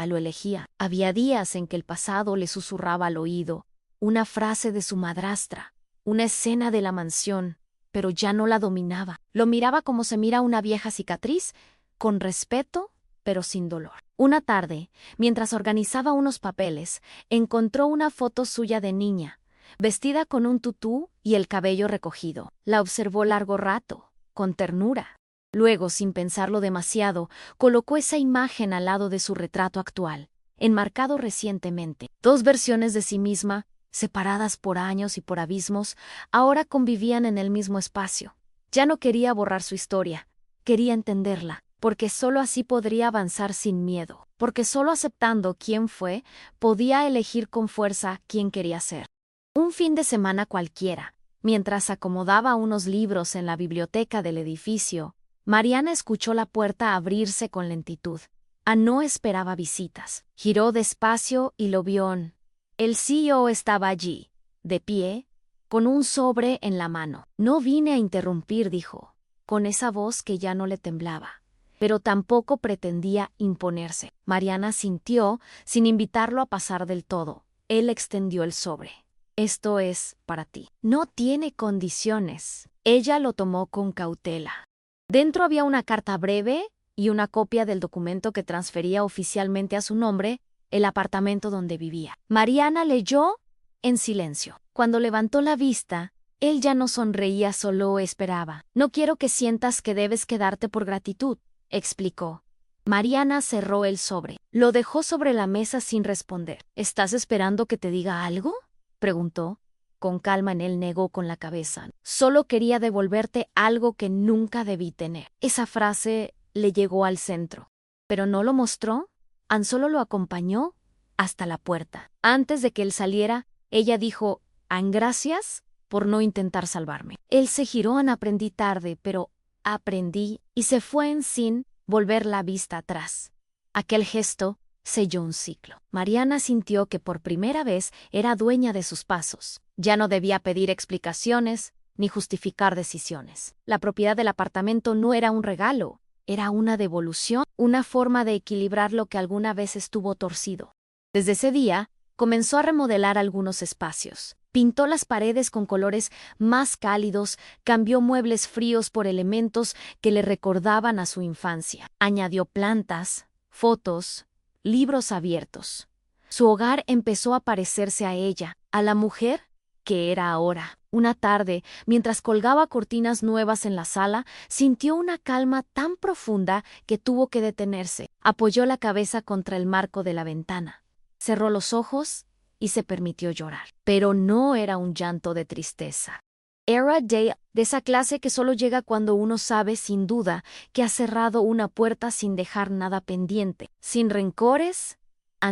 lo elegía. Había días en que el pasado le susurraba al oído, una frase de su madrastra, una escena de la mansión, pero ya no la dominaba. Lo miraba como se mira una vieja cicatriz, con respeto, pero sin dolor. Una tarde, mientras organizaba unos papeles, encontró una foto suya de niña, vestida con un tutú y el cabello recogido. La observó largo rato, con ternura. Luego, sin pensarlo demasiado, colocó esa imagen al lado de su retrato actual, enmarcado recientemente. Dos versiones de sí misma, separadas por años y por abismos, ahora convivían en el mismo espacio. Ya no quería borrar su historia, quería entenderla, porque sólo así podría avanzar sin miedo, porque sólo aceptando quién fue, podía elegir con fuerza quién quería ser. Un fin de semana cualquiera, mientras acomodaba unos libros en la biblioteca del edificio, Mariana escuchó la puerta abrirse con lentitud. No esperaba visitas. Giró despacio y lo vio. El CEO estaba allí, de pie, con un sobre en la mano. No vine a interrumpir, dijo, con esa voz que ya no le temblaba, pero tampoco pretendía imponerse. Mariana sintió, sin invitarlo a pasar del todo. Él extendió el sobre. Esto es para ti. No tiene condiciones. Ella lo tomó con cautela. Dentro había una carta breve y una copia del documento que transfería oficialmente a su nombre el apartamento donde vivía. Mariana leyó en silencio. Cuando levantó la vista, él ya no sonreía, solo esperaba. No quiero que sientas que debes quedarte por gratitud, explicó. Mariana cerró el sobre. Lo dejó sobre la mesa sin responder. ¿Estás esperando que te diga algo?, preguntó. Con calma él negó con la cabeza. Solo quería devolverte algo que nunca debí tener. Esa frase le llegó al centro. Pero no lo mostró, solo lo acompañó hasta la puerta. Antes de que él saliera, ella dijo, gracias por no intentar salvarme. Él se giró. Aprendí tarde, pero aprendí, y se fue sin volver la vista atrás. Aquel gesto selló un ciclo. Mariana sintió que por primera vez era dueña de sus pasos. Ya no debía pedir explicaciones ni justificar decisiones. La propiedad del apartamento no era un regalo, era una devolución, una forma de equilibrar lo que alguna vez estuvo torcido. Desde ese día, comenzó a remodelar algunos espacios. Pintó las paredes con colores más cálidos, cambió muebles fríos por elementos que le recordaban a su infancia. Añadió plantas, fotos, libros abiertos. Su hogar empezó a parecerse a ella, a la mujer que era ahora. Una tarde, mientras colgaba cortinas nuevas en la sala, sintió una calma tan profunda que tuvo que detenerse. Apoyó la cabeza contra el marco de la ventana. Cerró los ojos y se permitió llorar. Pero no era un llanto de tristeza. Era de esa clase que solo llega cuando uno sabe sin duda que ha cerrado una puerta sin dejar nada pendiente, sin rencores,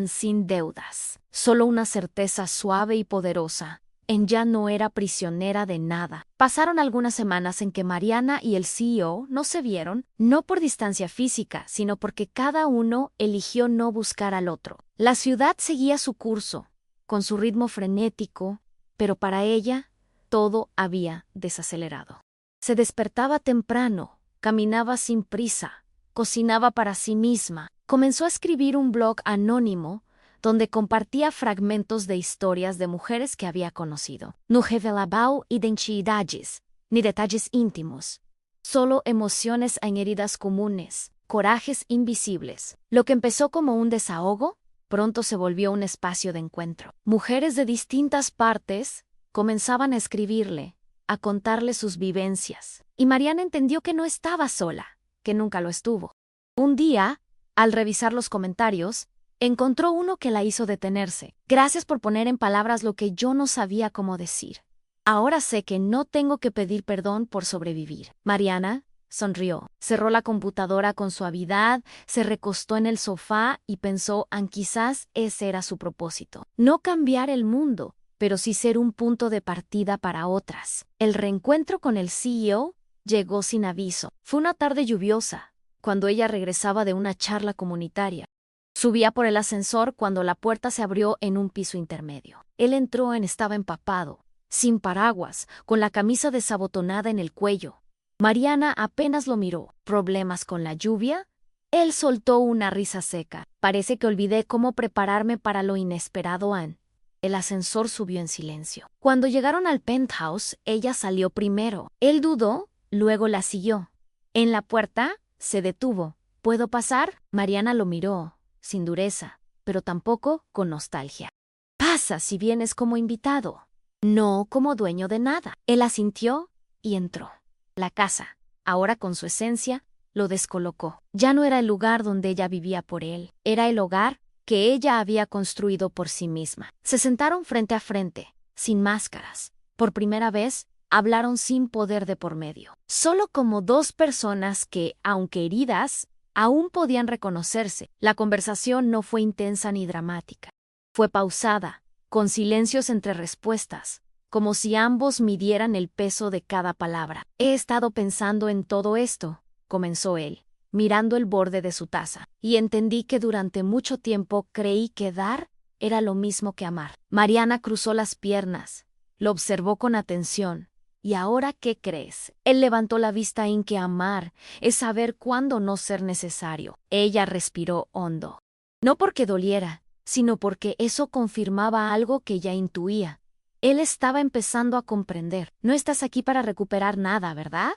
sin deudas. Solo una certeza suave y poderosa. Ya no era prisionera de nada. Pasaron algunas semanas en que Mariana y el CEO no se vieron, no por distancia física, sino porque cada uno eligió no buscar al otro. La ciudad seguía su curso, con su ritmo frenético, pero para ella todo había desacelerado. Se despertaba temprano, caminaba sin prisa, cocinaba para sí misma. Comenzó a escribir un blog anónimo donde compartía fragmentos de historias de mujeres que había conocido. No revelaba identidades, ni detalles íntimos, solo emociones en heridas comunes, corajes invisibles. Lo que empezó como un desahogo, pronto se volvió un espacio de encuentro. Mujeres de distintas partes comenzaban a escribirle, a contarle sus vivencias. Y Mariana entendió que no estaba sola, que nunca lo estuvo. Un día, al revisar los comentarios, encontró uno que la hizo detenerse. Gracias por poner en palabras lo que yo no sabía cómo decir. Ahora sé que no tengo que pedir perdón por sobrevivir. Mariana sonrió, cerró la computadora con suavidad, se recostó en el sofá y pensó quizás ese era su propósito. No cambiar el mundo, pero sí ser un punto de partida para otras. El reencuentro con el CEO llegó sin aviso. Fue una tarde lluviosa, cuando ella regresaba de una charla comunitaria. Subía por el ascensor cuando la puerta se abrió en un piso intermedio. Él entró estaba empapado, sin paraguas, con la camisa desabotonada en el cuello. Mariana apenas lo miró. ¿Problemas con la lluvia? Él soltó una risa seca. Parece que olvidé cómo prepararme para lo inesperado, Ann. El ascensor subió en silencio. Cuando llegaron al penthouse, ella salió primero. Él dudó, luego la siguió. En la puerta, se detuvo. ¿Puedo pasar? Mariana lo miró, sin dureza, pero tampoco con nostalgia. Pasa si vienes como invitado, no como dueño de nada. Él asintió y entró. La casa, ahora con su esencia, lo descolocó. Ya no era el lugar donde ella vivía por él, era el hogar que ella había construido por sí misma. Se sentaron frente a frente, sin máscaras. Por primera vez, hablaron sin poder de por medio. Solo como dos personas que, aunque heridas, aún podían reconocerse. La conversación no fue intensa ni dramática. Fue pausada, con silencios entre respuestas, como si ambos midieran el peso de cada palabra. He estado pensando en todo esto, comenzó él, mirando el borde de su taza, y entendí que durante mucho tiempo creí que dar era lo mismo que amar. Mariana cruzó las piernas, lo observó con atención. ¿Y ahora qué crees? Él levantó la vista en que amar es saber cuándo no ser necesario. Ella respiró hondo. No porque doliera, sino porque eso confirmaba algo que ya intuía. Él estaba empezando a comprender. No estás aquí para recuperar nada, ¿verdad?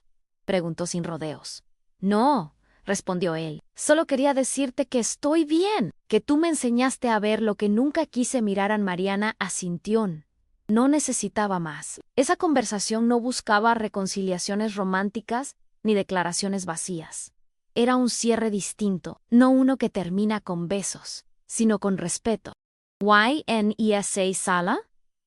Preguntó sin rodeos. No, respondió él. Solo quería decirte que estoy bien, que tú me enseñaste a ver lo que nunca quise mirar. Mariana asintió. No necesitaba más. Esa conversación no buscaba reconciliaciones románticas ni declaraciones vacías. Era un cierre distinto, no uno que termina con besos, sino con respeto. YNESA Sala,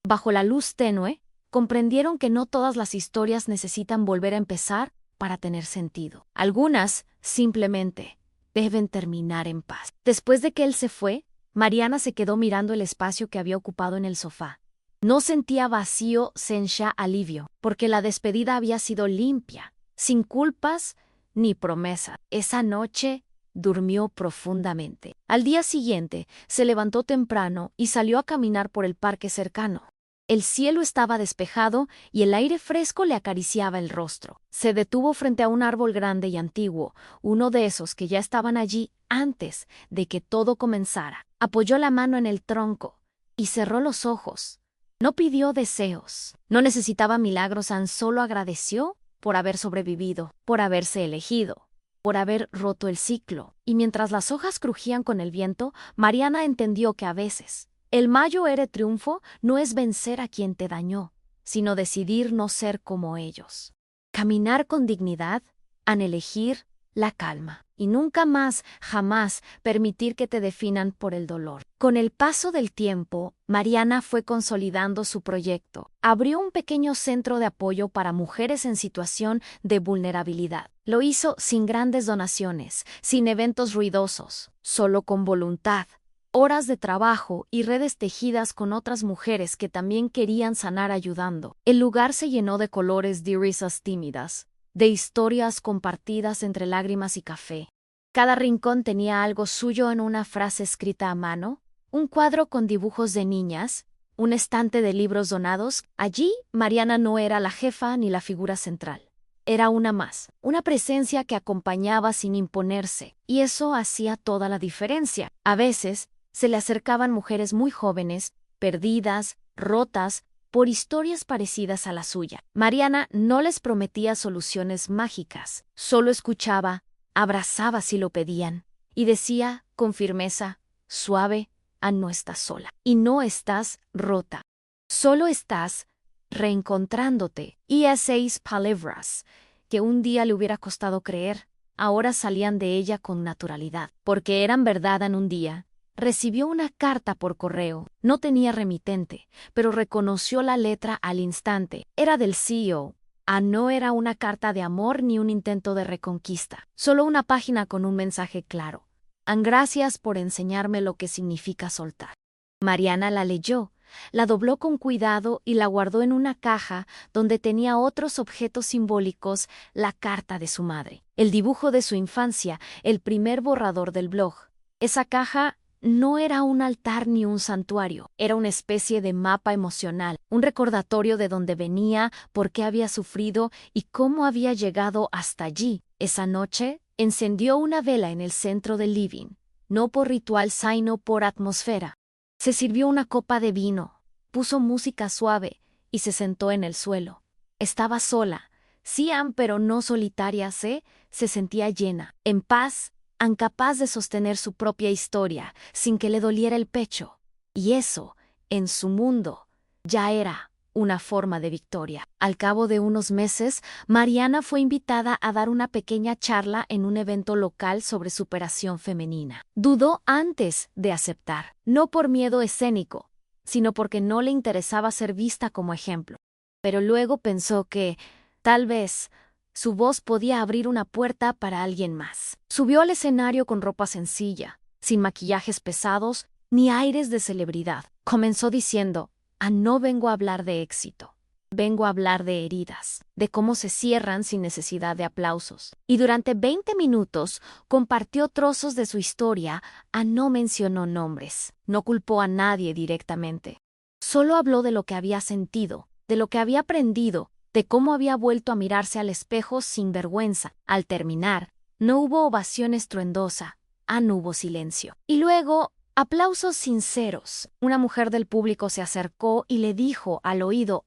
bajo la luz tenue, comprendieron que no todas las historias necesitan volver a empezar para tener sentido. Algunas, simplemente, deben terminar en paz. Después de que él se fue, Mariana se quedó mirando el espacio que había ocupado en el sofá. No sentía vacío, sentía alivio, porque la despedida había sido limpia, sin culpas ni promesa. Esa noche durmió profundamente. Al día siguiente, se levantó temprano y salió a caminar por el parque cercano. El cielo estaba despejado y el aire fresco le acariciaba el rostro. Se detuvo frente a un árbol grande y antiguo, uno de esos que ya estaban allí antes de que todo comenzara. Apoyó la mano en el tronco y cerró los ojos. No pidió deseos, no necesitaba milagros, tan solo agradeció por haber sobrevivido, por haberse elegido, por haber roto el ciclo. Y mientras las hojas crujían con el viento, Mariana entendió que a veces el mayor triunfo no es vencer a quien te dañó, sino decidir no ser como ellos. Caminar con dignidad, al elegir la calma, y nunca más, jamás, permitir que te definan por el dolor. Con el paso del tiempo, Mariana fue consolidando su proyecto. Abrió un pequeño centro de apoyo para mujeres en situación de vulnerabilidad. Lo hizo sin grandes donaciones, sin eventos ruidosos, solo con voluntad, horas de trabajo y redes tejidas con otras mujeres que también querían sanar ayudando. El lugar se llenó de colores, de risas tímidas, de historias compartidas entre lágrimas y café. Cada rincón tenía algo suyo, en una frase escrita a mano, un cuadro con dibujos de niñas, un estante de libros donados. Allí, Mariana no era la jefa ni la figura central. Era una más, una presencia que acompañaba sin imponerse, y eso hacía toda la diferencia. A veces, se le acercaban mujeres muy jóvenes, perdidas, rotas, por historias parecidas a la suya. Mariana no les prometía soluciones mágicas, solo escuchaba, abrazaba si lo pedían, y decía con firmeza, suave, no estás sola, y no estás rota. Solo estás reencontrándote. Y a 6 palabras que un día le hubiera costado creer, ahora salían de ella con naturalidad, porque eran verdad. En un día, recibió una carta por correo. No tenía remitente, pero reconoció la letra al instante. Era del CEO. No era una carta de amor ni un intento de reconquista. Solo una página con un mensaje claro. Gracias por enseñarme lo que significa soltar. Mariana la leyó. La dobló con cuidado y la guardó en una caja donde tenía otros objetos simbólicos, la carta de su madre, el dibujo de su infancia, el primer borrador del blog. Esa caja no era un altar ni un santuario, era una especie de mapa emocional, un recordatorio de dónde venía, por qué había sufrido y cómo había llegado hasta allí. Esa noche, encendió una vela en el centro del living, no por ritual sino por atmósfera. Se sirvió una copa de vino, puso música suave y se sentó en el suelo. Estaba sola, sí, pero no solitaria, se sentía llena, en paz, incapaz de sostener su propia historia sin que le doliera el pecho. Y eso, en su mundo, ya era una forma de victoria. Al cabo de unos meses, Mariana fue invitada a dar una pequeña charla en un evento local sobre superación femenina. Dudó antes de aceptar, no por miedo escénico, sino porque no le interesaba ser vista como ejemplo. Pero luego pensó que, tal vez, su voz podía abrir una puerta para alguien más. Subió al escenario con ropa sencilla, sin maquillajes pesados ni aires de celebridad. Comenzó diciendo: no vengo a hablar de éxito, vengo a hablar de heridas, de cómo se cierran sin necesidad de aplausos. Y durante 20 minutos compartió trozos de su historia, no mencionó nombres, no culpó a nadie directamente. Solo habló de lo que había sentido, de lo que había aprendido, de cómo había vuelto a mirarse al espejo sin vergüenza. Al terminar, no hubo ovación estruendosa, no hubo silencio. Y luego, aplausos sinceros. Una mujer del público se acercó y le dijo al oído: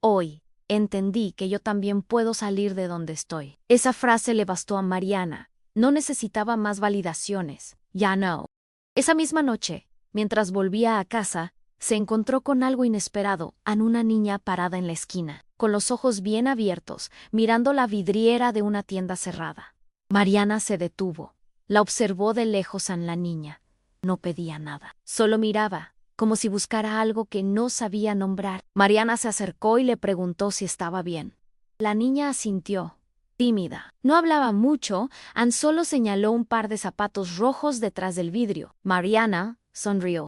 hoy entendí que yo también puedo salir de donde estoy. Esa frase le bastó a Mariana. No necesitaba más validaciones. Ya no. Esa misma noche, mientras volvía a casa, se encontró con algo inesperado, una niña parada en la esquina, con los ojos bien abiertos, mirando la vidriera de una tienda cerrada. Mariana se detuvo. La observó de lejos la niña. No pedía nada, solo miraba, como si buscara algo que no sabía nombrar. Mariana se acercó y le preguntó si estaba bien. La niña asintió, tímida. No hablaba mucho, solo señaló un par de zapatos rojos detrás del vidrio. Mariana sonrió.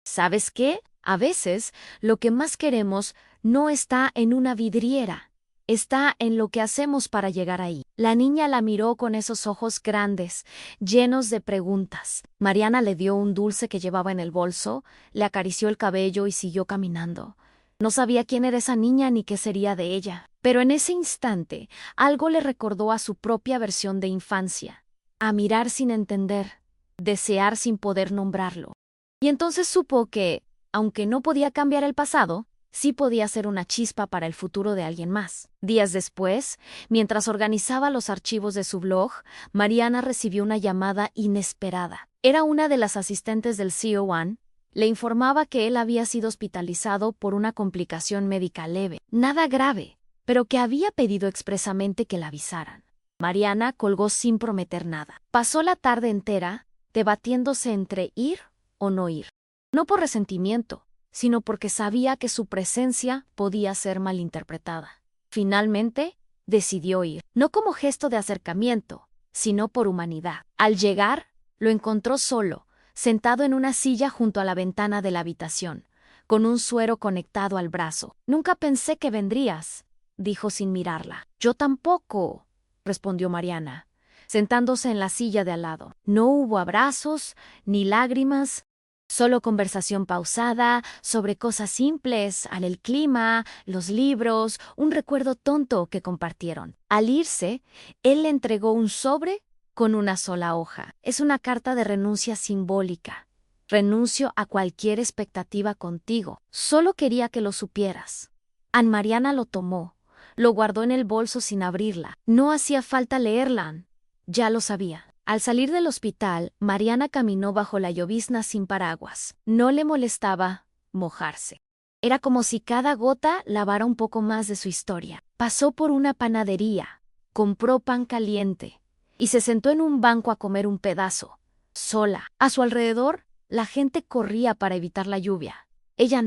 ¿Sabes qué? A veces, lo que más queremos no está en una vidriera, está en lo que hacemos para llegar ahí. La niña la miró con esos ojos grandes, llenos de preguntas. Mariana le dio un dulce que llevaba en el bolso, le acarició el cabello y siguió caminando. No sabía quién era esa niña ni qué sería de ella, pero en ese instante algo le recordó a su propia versión de infancia, a mirar sin entender, desear sin poder nombrarlo. Y entonces supo que, aunque no podía cambiar el pasado, sí podía ser una chispa para el futuro de alguien más. Días después, mientras organizaba los archivos de su blog, Mariana recibió una llamada inesperada. Era una de las asistentes del CEO1. Le informaba que él había sido hospitalizado por una complicación médica leve, nada grave, pero que había pedido expresamente que la avisaran. Mariana colgó sin prometer nada. Pasó la tarde entera debatiéndose entre ir o no ir. No por resentimiento, sino porque sabía que su presencia podía ser malinterpretada. Finalmente, decidió ir, no como gesto de acercamiento, sino por humanidad. Al llegar, lo encontró solo, sentado en una silla junto a la ventana de la habitación, con un suero conectado al brazo. «Nunca pensé que vendrías», dijo sin mirarla. «Yo tampoco», respondió Mariana, sentándose en la silla de al lado. No hubo abrazos, ni lágrimas, solo conversación pausada sobre cosas simples, el clima, los libros, un recuerdo tonto que compartieron. Al irse, él le entregó un sobre con una sola hoja. Es una carta de renuncia simbólica. Renuncio a cualquier expectativa contigo. Solo quería que lo supieras. Mariana lo tomó, lo guardó en el bolso sin abrirla. No hacía falta leerla. Ya lo sabía. Al salir del hospital, Mariana caminó bajo la llovizna sin paraguas. No le molestaba mojarse. Era como si cada gota lavara un poco más de su historia. Pasó por una panadería, compró pan caliente y se sentó en un banco a comer un pedazo, sola. A su alrededor, la gente corría para evitar la lluvia. Ella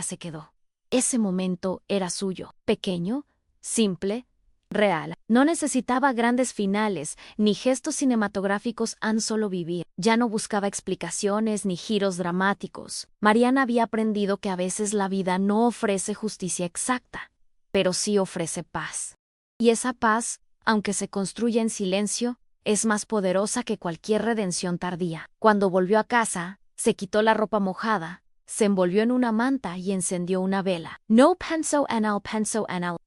se quedó. Ese momento era suyo, pequeño, simple, real. No necesitaba grandes finales, ni gestos cinematográficos an solo vivir. Ya no buscaba explicaciones ni giros dramáticos. Mariana había aprendido que a veces la vida no ofrece justicia exacta, pero sí ofrece paz. Y esa paz, aunque se construye en silencio, es más poderosa que cualquier redención tardía. Cuando volvió a casa, se quitó la ropa mojada, se envolvió en una manta y encendió una vela. No pensó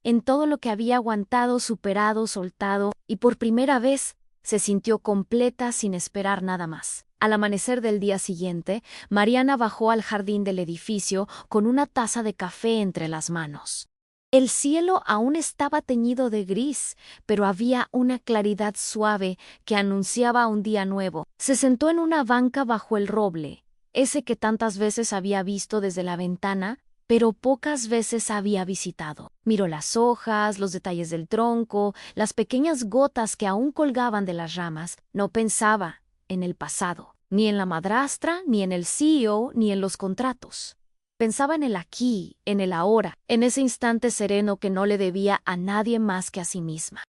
en todo lo que había aguantado, superado, soltado, y por primera vez se sintió completa sin esperar nada más. Al amanecer del día siguiente, Mariana bajó al jardín del edificio con una taza de café entre las manos. El cielo aún estaba teñido de gris, pero había una claridad suave que anunciaba un día nuevo. Se sentó en una banca bajo el roble, ese que tantas veces había visto desde la ventana, pero pocas veces había visitado. Miró las hojas, los detalles del tronco, las pequeñas gotas que aún colgaban de las ramas. No pensaba en el pasado, ni en la madrastra, ni en el CEO, ni en los contratos. Pensaba en el aquí, en el ahora, en ese instante sereno que no le debía a nadie más que a sí misma.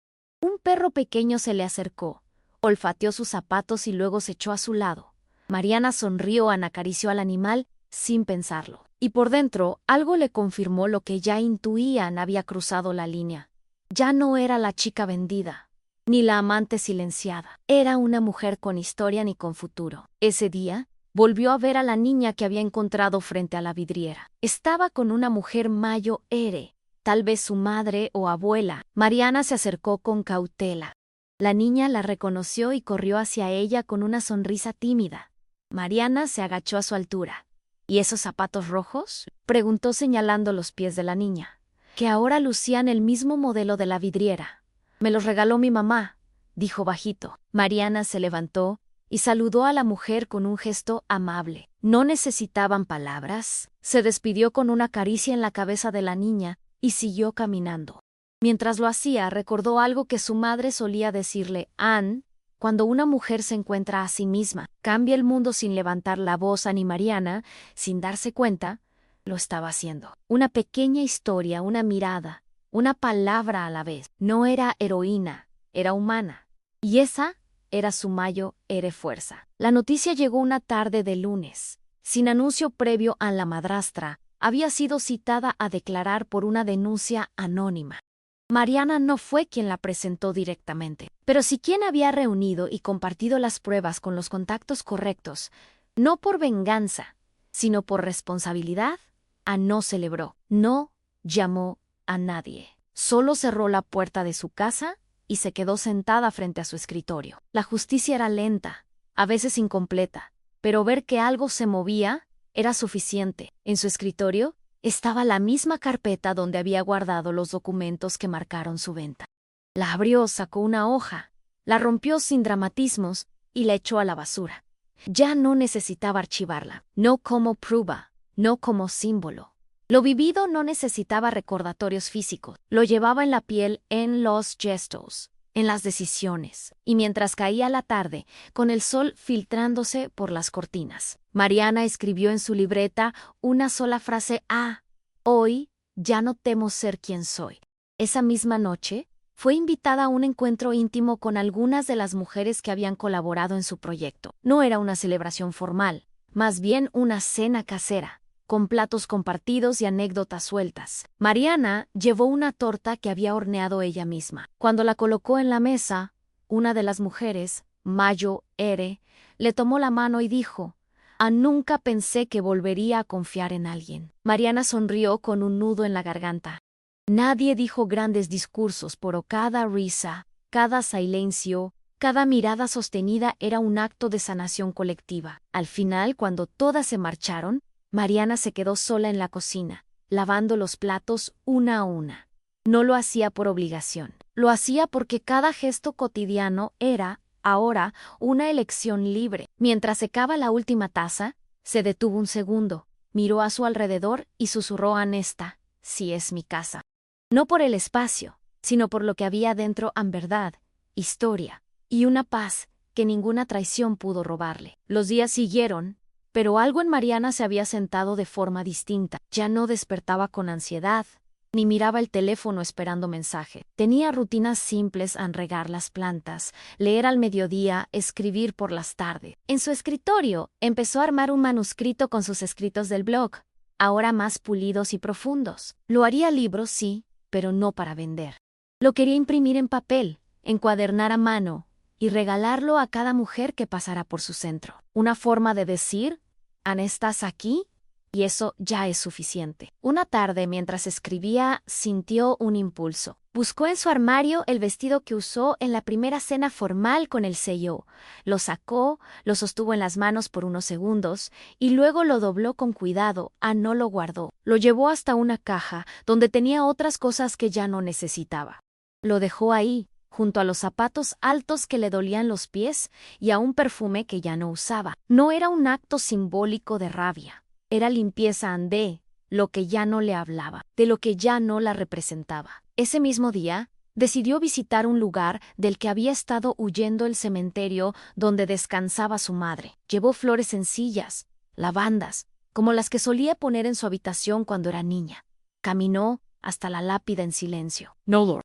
Un perro pequeño se le acercó, olfateó sus zapatos y luego se echó a su lado. Mariana sonrió, acarició al animal sin pensarlo. Y por dentro, algo le confirmó lo que ya intuían había cruzado la línea. Ya no era la chica vendida, ni la amante silenciada. Era una mujer con historia ni con futuro. Ese día, volvió a ver a la niña que había encontrado frente a la vidriera. Estaba con una mujer mayo ere, tal vez su madre o abuela. Mariana se acercó con cautela. La niña la reconoció y corrió hacia ella con una sonrisa tímida. Mariana se agachó a su altura. ¿Y esos zapatos rojos?, preguntó señalando los pies de la niña, que ahora lucían el mismo modelo de la vidriera. Me los regaló mi mamá, dijo bajito. Mariana se levantó y saludó a la mujer con un gesto amable. No necesitaban palabras. Se despidió con una caricia en la cabeza de la niña y siguió caminando. Mientras lo hacía, recordó algo que su madre solía decirle: Ann, cuando una mujer se encuentra a sí misma, cambia el mundo sin levantar la voz. Ann y Mariana, sin darse cuenta, lo estaba haciendo. Una pequeña historia, una mirada, una palabra a la vez. No era heroína, era humana. Y esa era su mayo ere fuerza. La noticia llegó una tarde de lunes. Sin anuncio previo, a la madrastra había sido citada a declarar por una denuncia anónima. Mariana no fue quien la presentó directamente, pero sí quien había reunido y compartido las pruebas con los contactos correctos, no por venganza, sino por responsabilidad. No celebró, no llamó a nadie. Solo cerró la puerta de su casa y se quedó sentada frente a su escritorio. La justicia era lenta, a veces incompleta, pero ver que algo se movía era suficiente. En su escritorio estaba la misma carpeta donde había guardado los documentos que marcaron su venta. La abrió, sacó una hoja, la rompió sin dramatismos y la echó a la basura. Ya no necesitaba archivarla, no como prueba, no como símbolo. Lo vivido no necesitaba recordatorios físicos, lo llevaba en la piel, en los gestos, en las decisiones. Y mientras caía la tarde, con el sol filtrándose por las cortinas, Mariana escribió en su libreta una sola frase: hoy ya no temo ser quien soy. Esa misma noche, fue invitada a un encuentro íntimo con algunas de las mujeres que habían colaborado en su proyecto. No era una celebración formal, más bien una cena casera, con platos compartidos y anécdotas sueltas. Mariana llevó una torta que había horneado ella misma. Cuando la colocó en la mesa, una de las mujeres, mayo ere, le tomó la mano y dijo: nunca pensé que volvería a confiar en alguien. Mariana sonrió con un nudo en la garganta. Nadie dijo grandes discursos, pero cada risa, cada silencio, cada mirada sostenida era un acto de sanación colectiva. Al final, cuando todas se marcharon, Mariana se quedó sola en la cocina, lavando los platos una a una. No lo hacía por obligación, lo hacía porque cada gesto cotidiano era, ahora, una elección libre. Mientras secaba la última taza, se detuvo un segundo, miró a su alrededor y susurró: esta, sí es mi casa. No por el espacio, sino por lo que había dentro, verdad, historia y una paz que ninguna traición pudo robarle. Los días siguieron, pero algo en Mariana se había sentado de forma distinta. Ya no despertaba con ansiedad, ni miraba el teléfono esperando mensaje. Tenía rutinas simples en regar las plantas, leer al mediodía, escribir por las tardes. En su escritorio, empezó a armar un manuscrito con sus escritos del blog, ahora más pulidos y profundos. Lo haría libros, sí, pero no para vender. Lo quería imprimir en papel, encuadernar a mano y regalarlo a cada mujer que pasara por su centro. Una forma de decir, Ana, ¿estás aquí? Y eso ya es suficiente. Una tarde, mientras escribía, sintió un impulso. Buscó en su armario el vestido que usó en la primera cena formal con el CEO. Lo sacó, lo sostuvo en las manos por unos segundos y luego lo dobló con cuidado. No lo guardó. Lo llevó hasta una caja donde tenía otras cosas que ya no necesitaba. Lo dejó ahí, junto a los zapatos altos que le dolían los pies y a un perfume que ya no usaba. No era un acto simbólico de rabia. Era limpieza de lo que ya no le hablaba, de lo que ya no la representaba. Ese mismo día, decidió visitar un lugar del que había estado huyendo, el cementerio donde descansaba su madre. Llevó flores sencillas, lavandas, como las que solía poner en su habitación cuando era niña. Caminó hasta la lápida en silencio. No, Lord.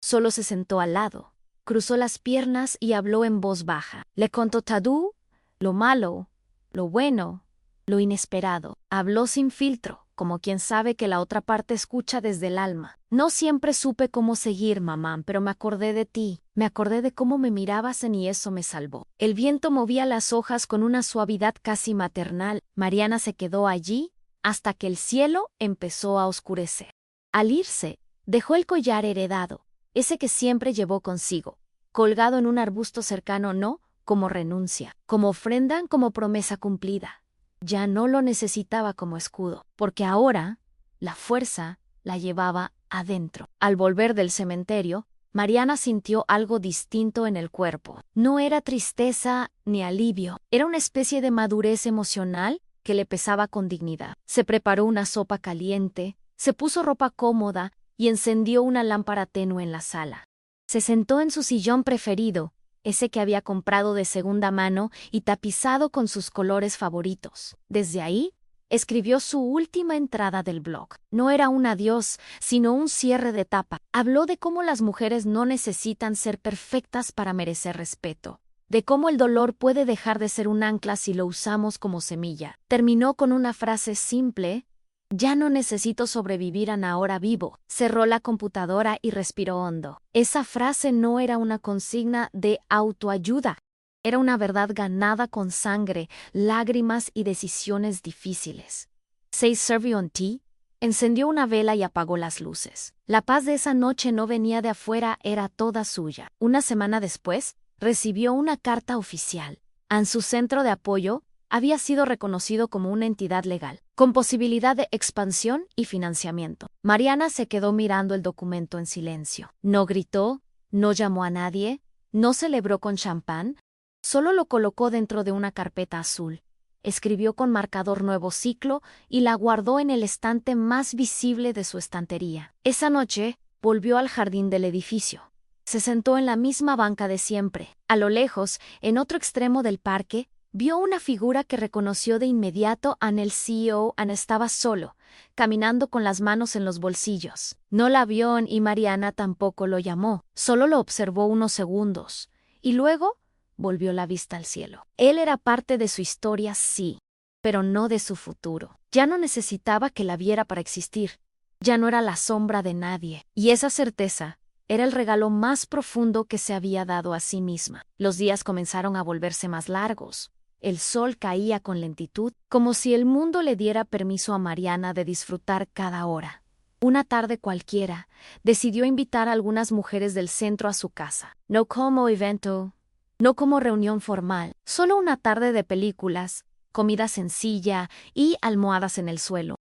Solo se sentó al lado, cruzó las piernas y habló en voz baja. Le contó todo, lo malo, lo bueno, lo inesperado. Habló sin filtro, como quien sabe que la otra parte escucha desde el alma. No siempre supe cómo seguir, mamá, pero me acordé de ti. Me acordé de cómo me mirabas y eso me salvó. El viento movía las hojas con una suavidad casi maternal. Mariana se quedó allí hasta que el cielo empezó a oscurecer. Al irse, dejó el collar heredado, ese que siempre llevó consigo, colgado en un arbusto cercano, no como renuncia, como ofrenda, como promesa cumplida. Ya no lo necesitaba como escudo, porque ahora la fuerza la llevaba adentro. Al volver del cementerio, Mariana sintió algo distinto en el cuerpo. No era tristeza ni alivio, era una especie de madurez emocional que le pesaba con dignidad. Se preparó una sopa caliente, se puso ropa cómoda y encendió una lámpara tenue en la sala. Se sentó en su sillón preferido, ese que había comprado de segunda mano y tapizado con sus colores favoritos. Desde ahí, escribió su última entrada del blog. No era un adiós, sino un cierre de etapa. Habló de cómo las mujeres no necesitan ser perfectas para merecer respeto, de cómo el dolor puede dejar de ser un ancla si lo usamos como semilla. Terminó con una frase simple: ya no necesito sobrevivir, ahora vivo. Cerró la computadora y respiró hondo. Esa frase no era una consigna de autoayuda. Era una verdad ganada con sangre, lágrimas y decisiones difíciles. Se sirvió un té, encendió una vela y apagó las luces. La paz de esa noche no venía de afuera, era toda suya. Una semana después, recibió una carta oficial. En su centro de apoyo, había sido reconocido como una entidad legal, con posibilidad de expansión y financiamiento. Mariana se quedó mirando el documento en silencio. No gritó, no llamó a nadie, no celebró con champán, solo lo colocó dentro de una carpeta azul. Escribió con marcador nuevo ciclo y la guardó en el estante más visible de su estantería. Esa noche, volvió al jardín del edificio. Se sentó en la misma banca de siempre. A lo lejos, en otro extremo del parque, vio una figura que reconoció de inmediato. El CEO estaba solo, caminando con las manos en los bolsillos. No la vio y Mariana tampoco lo llamó, solo lo observó unos segundos, y luego volvió la vista al cielo. Él era parte de su historia, sí, pero no de su futuro. Ya no necesitaba que la viera para existir, ya no era la sombra de nadie, y esa certeza era el regalo más profundo que se había dado a sí misma. Los días comenzaron a volverse más largos. El sol caía con lentitud, como si el mundo le diera permiso a Mariana de disfrutar cada hora. Una tarde cualquiera, decidió invitar a algunas mujeres del centro a su casa. No como evento, no como reunión formal, solo una tarde de películas, comida sencilla y almohadas en el suelo.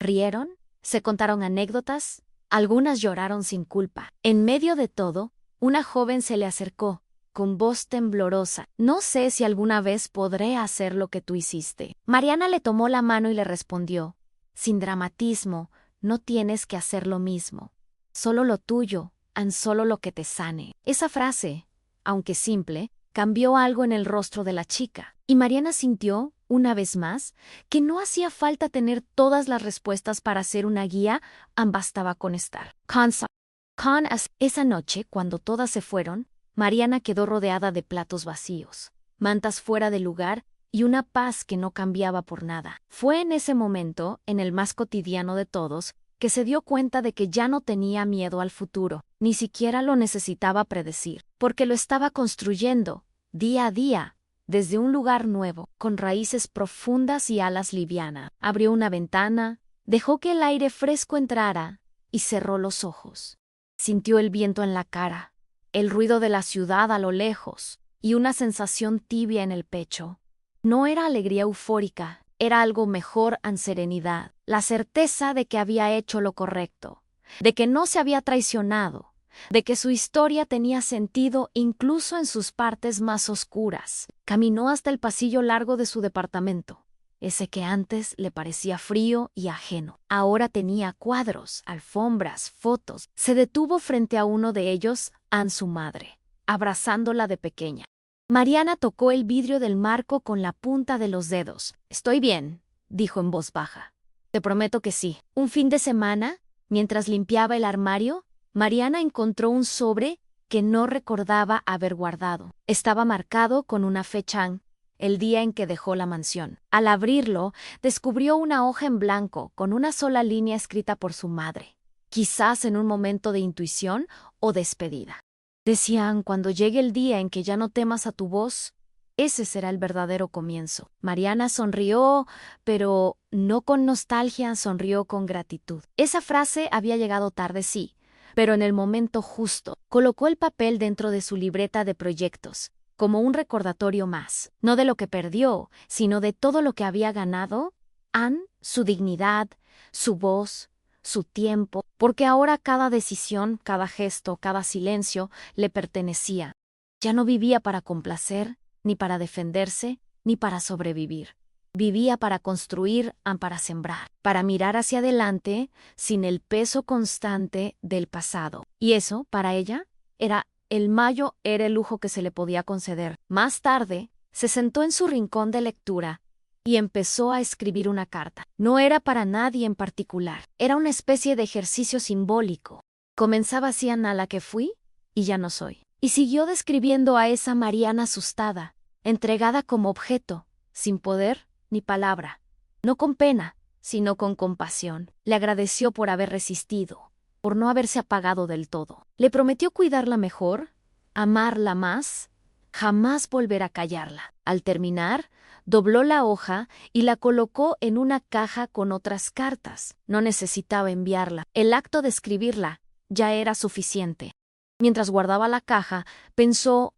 Rieron, se contaron anécdotas, algunas lloraron sin culpa. En medio de todo, una joven se le acercó, con voz temblorosa. No sé si alguna vez podré hacer lo que tú hiciste. Mariana le tomó la mano y le respondió: sin dramatismo, no tienes que hacer lo mismo. Solo lo tuyo, solo lo que te sane. Esa frase, aunque simple, cambió algo en el rostro de la chica, y Mariana sintió una vez más, que no hacía falta tener todas las respuestas para ser una guía, bastaba con estar. Esa noche, cuando todas se fueron, Mariana quedó rodeada de platos vacíos, mantas fuera de lugar y una paz que no cambiaba por nada. Fue en ese momento, en el más cotidiano de todos, que se dio cuenta de que ya no tenía miedo al futuro, ni siquiera lo necesitaba predecir, porque lo estaba construyendo, día a día, desde un lugar nuevo, con raíces profundas y alas livianas. Abrió una ventana, dejó que el aire fresco entrara y cerró los ojos. Sintió el viento en la cara, el ruido de la ciudad a lo lejos y una sensación tibia en el pecho. No era alegría eufórica, era algo mejor en serenidad, la certeza de que había hecho lo correcto, de que no se había traicionado, de que su historia tenía sentido incluso en sus partes más oscuras. Caminó hasta el pasillo largo de su departamento. Ese que antes le parecía frío y ajeno. Ahora tenía cuadros, alfombras, fotos. Se detuvo frente a uno de ellos, su madre, abrazándola de pequeña. Mariana tocó el vidrio del marco con la punta de los dedos. «Estoy bien», dijo en voz baja. «Te prometo que sí». Un fin de semana, mientras limpiaba el armario, Mariana encontró un sobre que no recordaba haber guardado. Estaba marcado con una fecha, el día en que dejó la mansión. Al abrirlo, descubrió una hoja en blanco con una sola línea escrita por su madre, quizás en un momento de intuición o despedida. Decían: «Cuando llegue el día en que ya no temas a tu voz, ese será el verdadero comienzo». Mariana sonrió, pero no con nostalgia, sonrió con gratitud. Esa frase había llegado tarde, sí, pero en el momento justo. Colocó el papel dentro de su libreta de proyectos, como un recordatorio más, no de lo que perdió, sino de todo lo que había ganado, su dignidad, su voz, su tiempo, porque ahora cada decisión, cada gesto, cada silencio le pertenecía. Ya no vivía para complacer, ni para defenderse, ni para sobrevivir. Vivía para construir, para sembrar, para mirar hacia adelante sin el peso constante del pasado. Y eso, para ella, era el lujo que se le podía conceder. Más tarde, se sentó en su rincón de lectura y empezó a escribir una carta. No era para nadie en particular, era una especie de ejercicio simbólico. Comenzaba así: «A la que fui y ya no soy». Y siguió describiendo a esa Mariana asustada, entregada como objeto, sin poder ni palabra, no con pena, sino con compasión. Le agradeció por haber resistido, por no haberse apagado del todo. Le prometió cuidarla mejor, amarla más, jamás volver a callarla. Al terminar, dobló la hoja y la colocó en una caja con otras cartas. No necesitaba enviarla. El acto de escribirla ya era suficiente. Mientras guardaba la caja, pensó: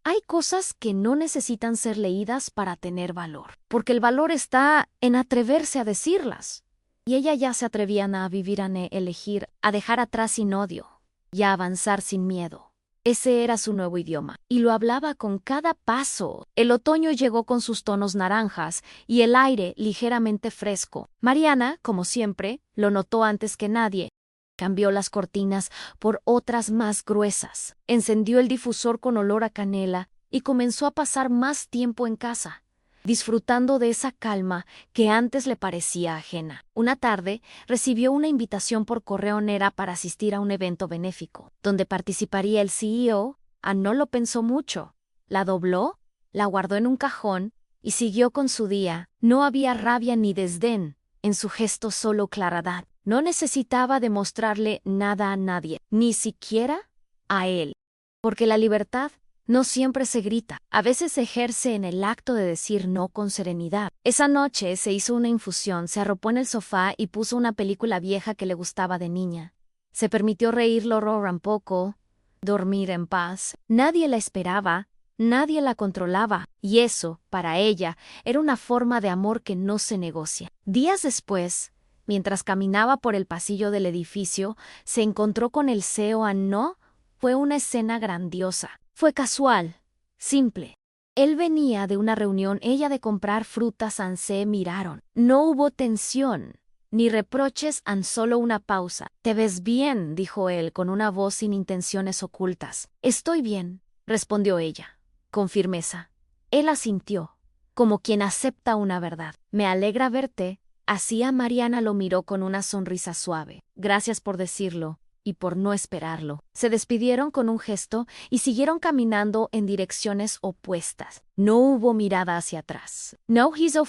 «Hay cosas que no necesitan ser leídas para tener valor, porque el valor está en atreverse a decirlas». Y ella ya se atrevía a vivir, a elegir, a dejar atrás sin odio y a avanzar sin miedo. Ese era su nuevo idioma, y lo hablaba con cada paso. El otoño llegó con sus tonos naranjas y el aire ligeramente fresco. Mariana, como siempre, lo notó antes que nadie. Cambió las cortinas por otras más gruesas, encendió el difusor con olor a canela y comenzó a pasar más tiempo en casa, disfrutando de esa calma que antes le parecía ajena. Una tarde recibió una invitación por correo para asistir a un evento benéfico, donde participaría el CEO. No lo pensó mucho, la dobló, la guardó en un cajón y siguió con su día. No había rabia ni desdén en su gesto, solo claridad. No necesitaba demostrarle nada a nadie, ni siquiera a él, porque la libertad no siempre se grita, a veces se ejerce en el acto de decir no con serenidad. Esa noche se hizo una infusión, se arropó en el sofá y puso una película vieja que le gustaba de niña. Se permitió reírlo un poco, dormir en paz. Nadie la esperaba, nadie la controlaba, y eso, para ella, era una forma de amor que no se negocia. Días después, mientras caminaba por el pasillo del edificio, se encontró con el CEO. No fue una escena grandiosa. Fue casual, simple. Él venía de una reunión, ella de comprar frutas. Se miraron. No hubo tensión, ni reproches, solo una pausa. «Te ves bien», dijo él con una voz sin intenciones ocultas. «Estoy bien», respondió ella, con firmeza. Él asintió, como quien acepta una verdad. Me alegra verte. Así a Mariana lo miró con una sonrisa suave. Gracias por decirlo y por no esperarlo. Se despidieron con un gesto y siguieron caminando en direcciones opuestas. No hubo mirada hacia atrás. No hizo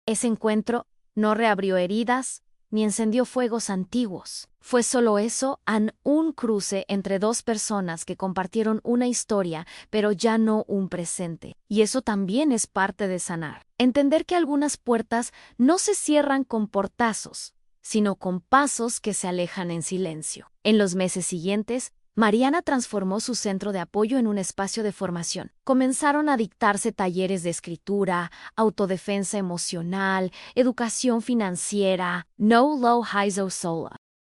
ese encuentro, no reabrió heridas, ni encendió fuegos antiguos. Fue solo eso, un cruce entre dos personas que compartieron una historia, pero ya no un presente. Y eso también es parte de sanar. Entender que algunas puertas no se cierran con portazos, sino con pasos que se alejan en silencio. En los meses siguientes, Mariana transformó su centro de apoyo en un espacio de formación. Comenzaron a dictarse talleres de escritura, autodefensa emocional, educación financiera, no low hizo sola.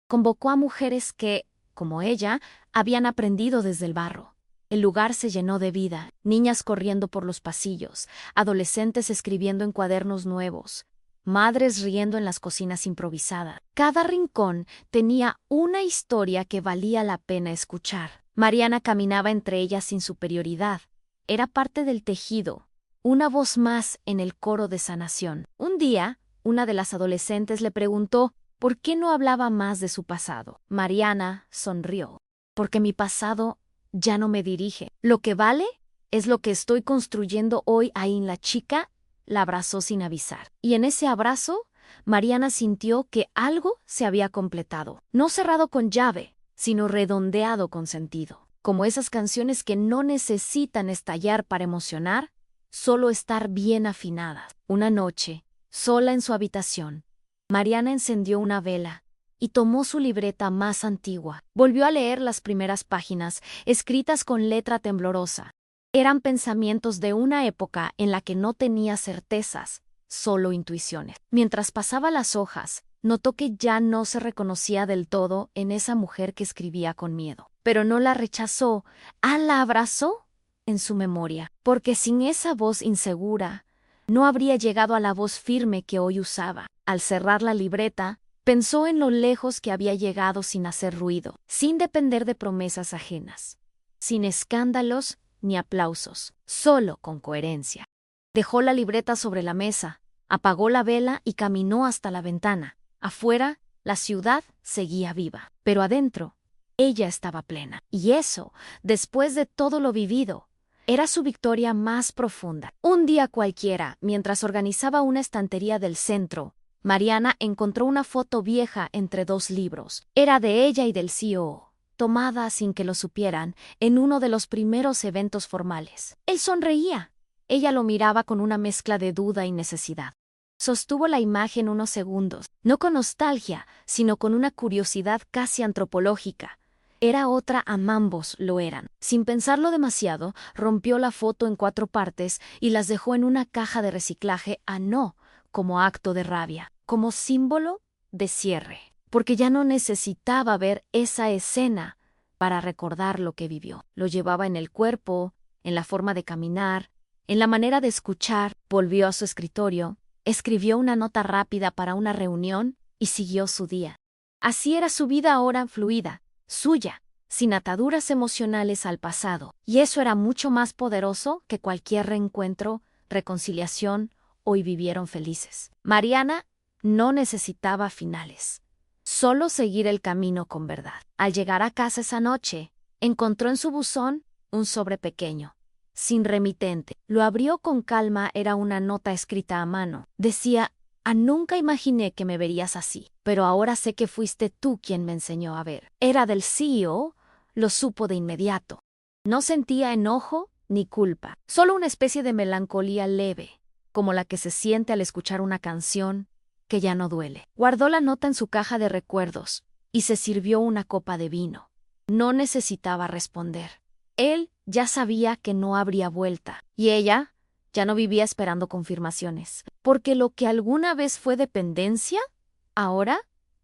Convocó a mujeres que, como ella, habían aprendido desde el barro. El lugar se llenó de vida, niñas corriendo por los pasillos, adolescentes escribiendo en cuadernos nuevos, madres riendo en las cocinas improvisadas. Cada rincón tenía una historia que valía la pena escuchar. Mariana caminaba entre ellas sin superioridad. Era parte del tejido, una voz más en el coro de sanación. Un día, una de las adolescentes le preguntó por qué no hablaba más de su pasado. Mariana sonrió. Porque mi pasado ya no me dirige. Lo que vale es lo que estoy construyendo hoy. Ahí la chica la abrazó sin avisar. Y en ese abrazo, Mariana sintió que algo se había completado. No cerrado con llave, sino redondeado con sentido. Como esas canciones que no necesitan estallar para emocionar, solo estar bien afinadas. Una noche, sola en su habitación, Mariana encendió una vela y tomó su libreta más antigua. Volvió a leer las primeras páginas, escritas con letra temblorosa. Eran pensamientos de una época en la que no tenía certezas, solo intuiciones. Mientras pasaba las hojas, notó que ya no se reconocía del todo en esa mujer que escribía con miedo. Pero no la rechazó, la abrazó en su memoria, porque sin esa voz insegura, no habría llegado a la voz firme que hoy usaba. Al cerrar la libreta, pensó en lo lejos que había llegado sin hacer ruido, sin depender de promesas ajenas, sin escándalos ni aplausos, solo con coherencia. Dejó la libreta sobre la mesa, apagó la vela y caminó hasta la ventana. Afuera, la ciudad seguía viva, pero adentro, ella estaba plena. Y eso, después de todo lo vivido, era su victoria más profunda. Un día cualquiera, mientras organizaba una estantería del centro, Mariana encontró una foto vieja entre dos libros. Era de ella y del CEO. Tomada sin que lo supieran, en uno de los primeros eventos formales. Él sonreía. Ella lo miraba con una mezcla de duda y necesidad. Sostuvo la imagen unos segundos, no con nostalgia, sino con una curiosidad casi antropológica. Era otra, ambos lo eran. Sin pensarlo demasiado, rompió la foto en 4 partes y las dejó en una caja de reciclaje, no como acto de rabia, como símbolo de cierre. Porque ya no necesitaba ver esa escena para recordar lo que vivió. Lo llevaba en el cuerpo, en la forma de caminar, en la manera de escuchar. Volvió a su escritorio, escribió una nota rápida para una reunión y siguió su día. Así era su vida ahora fluida, suya, sin ataduras emocionales al pasado. Y eso era mucho más poderoso que cualquier reencuentro, reconciliación. Hoy vivieron felices. Mariana no necesitaba finales. Solo seguir el camino con verdad. Al llegar a casa esa noche, encontró en su buzón un sobre pequeño, sin remitente. Lo abrió con calma, era una nota escrita a mano. Decía, nunca imaginé que me verías así, pero ahora sé que fuiste tú quien me enseñó a ver. Era del CEO, lo supo de inmediato. No sentía enojo ni culpa, solo una especie de melancolía leve, como la que se siente al escuchar una canción que ya no duele. Guardó la nota en su caja de recuerdos y se sirvió una copa de vino. No necesitaba responder. Él ya sabía que no habría vuelta, y ella ya no vivía esperando confirmaciones, porque lo que alguna vez fue dependencia, ahora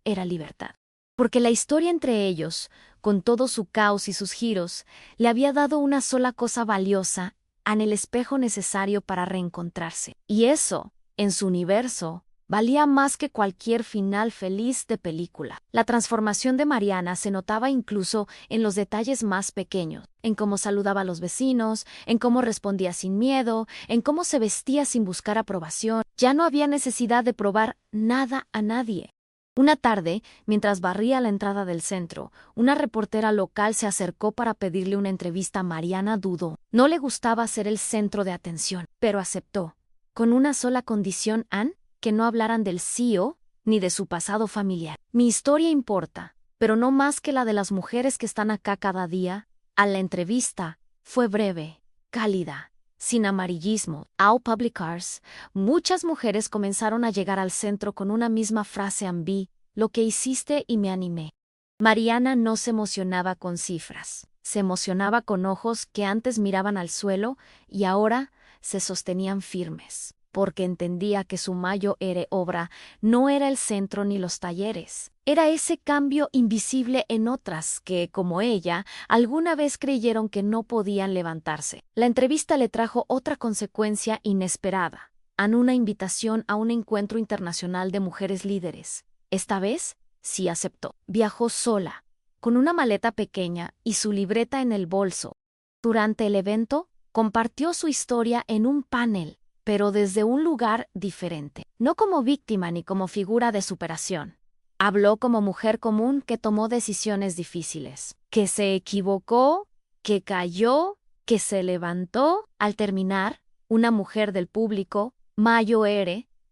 era libertad. Porque la historia entre ellos, con todo su caos y sus giros, le había dado una sola cosa valiosa, el espejo necesario para reencontrarse. Y eso, en su universo, valía más que cualquier final feliz de película. La transformación de Mariana se notaba incluso en los detalles más pequeños, en cómo saludaba a los vecinos, en cómo respondía sin miedo, en cómo se vestía sin buscar aprobación. Ya no había necesidad de probar nada a nadie. Una tarde, mientras barría la entrada del centro, una reportera local se acercó para pedirle una entrevista a Mariana. Dudó. No le gustaba ser el centro de atención, pero aceptó. Con una sola condición, Anne, que no hablaran del CEO ni de su pasado familiar. Mi historia importa, pero no más que la de las mujeres que están acá cada día. A la entrevista fue breve, cálida, sin amarillismo. All public cars, muchas mujeres comenzaron a llegar al centro con una misma frase: vi lo que hiciste y me animé. Mariana no se emocionaba con cifras, se emocionaba con ojos que antes miraban al suelo y ahora se sostenían firmes, porque entendía que su mayor obra no era el centro ni los talleres. Era ese cambio invisible en otras que, como ella, alguna vez creyeron que no podían levantarse. La entrevista le trajo otra consecuencia inesperada: una invitación a un encuentro internacional de mujeres líderes. Esta vez sí aceptó. Viajó sola, con una maleta pequeña y su libreta en el bolso. Durante el evento, compartió su historia en un panel, pero desde un lugar diferente. No como víctima ni como figura de superación. Habló como mujer común que tomó decisiones difíciles, que se equivocó, que cayó, que se levantó. Al terminar, una mujer del público, mayor,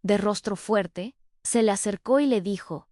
de rostro fuerte, se le acercó y le dijo: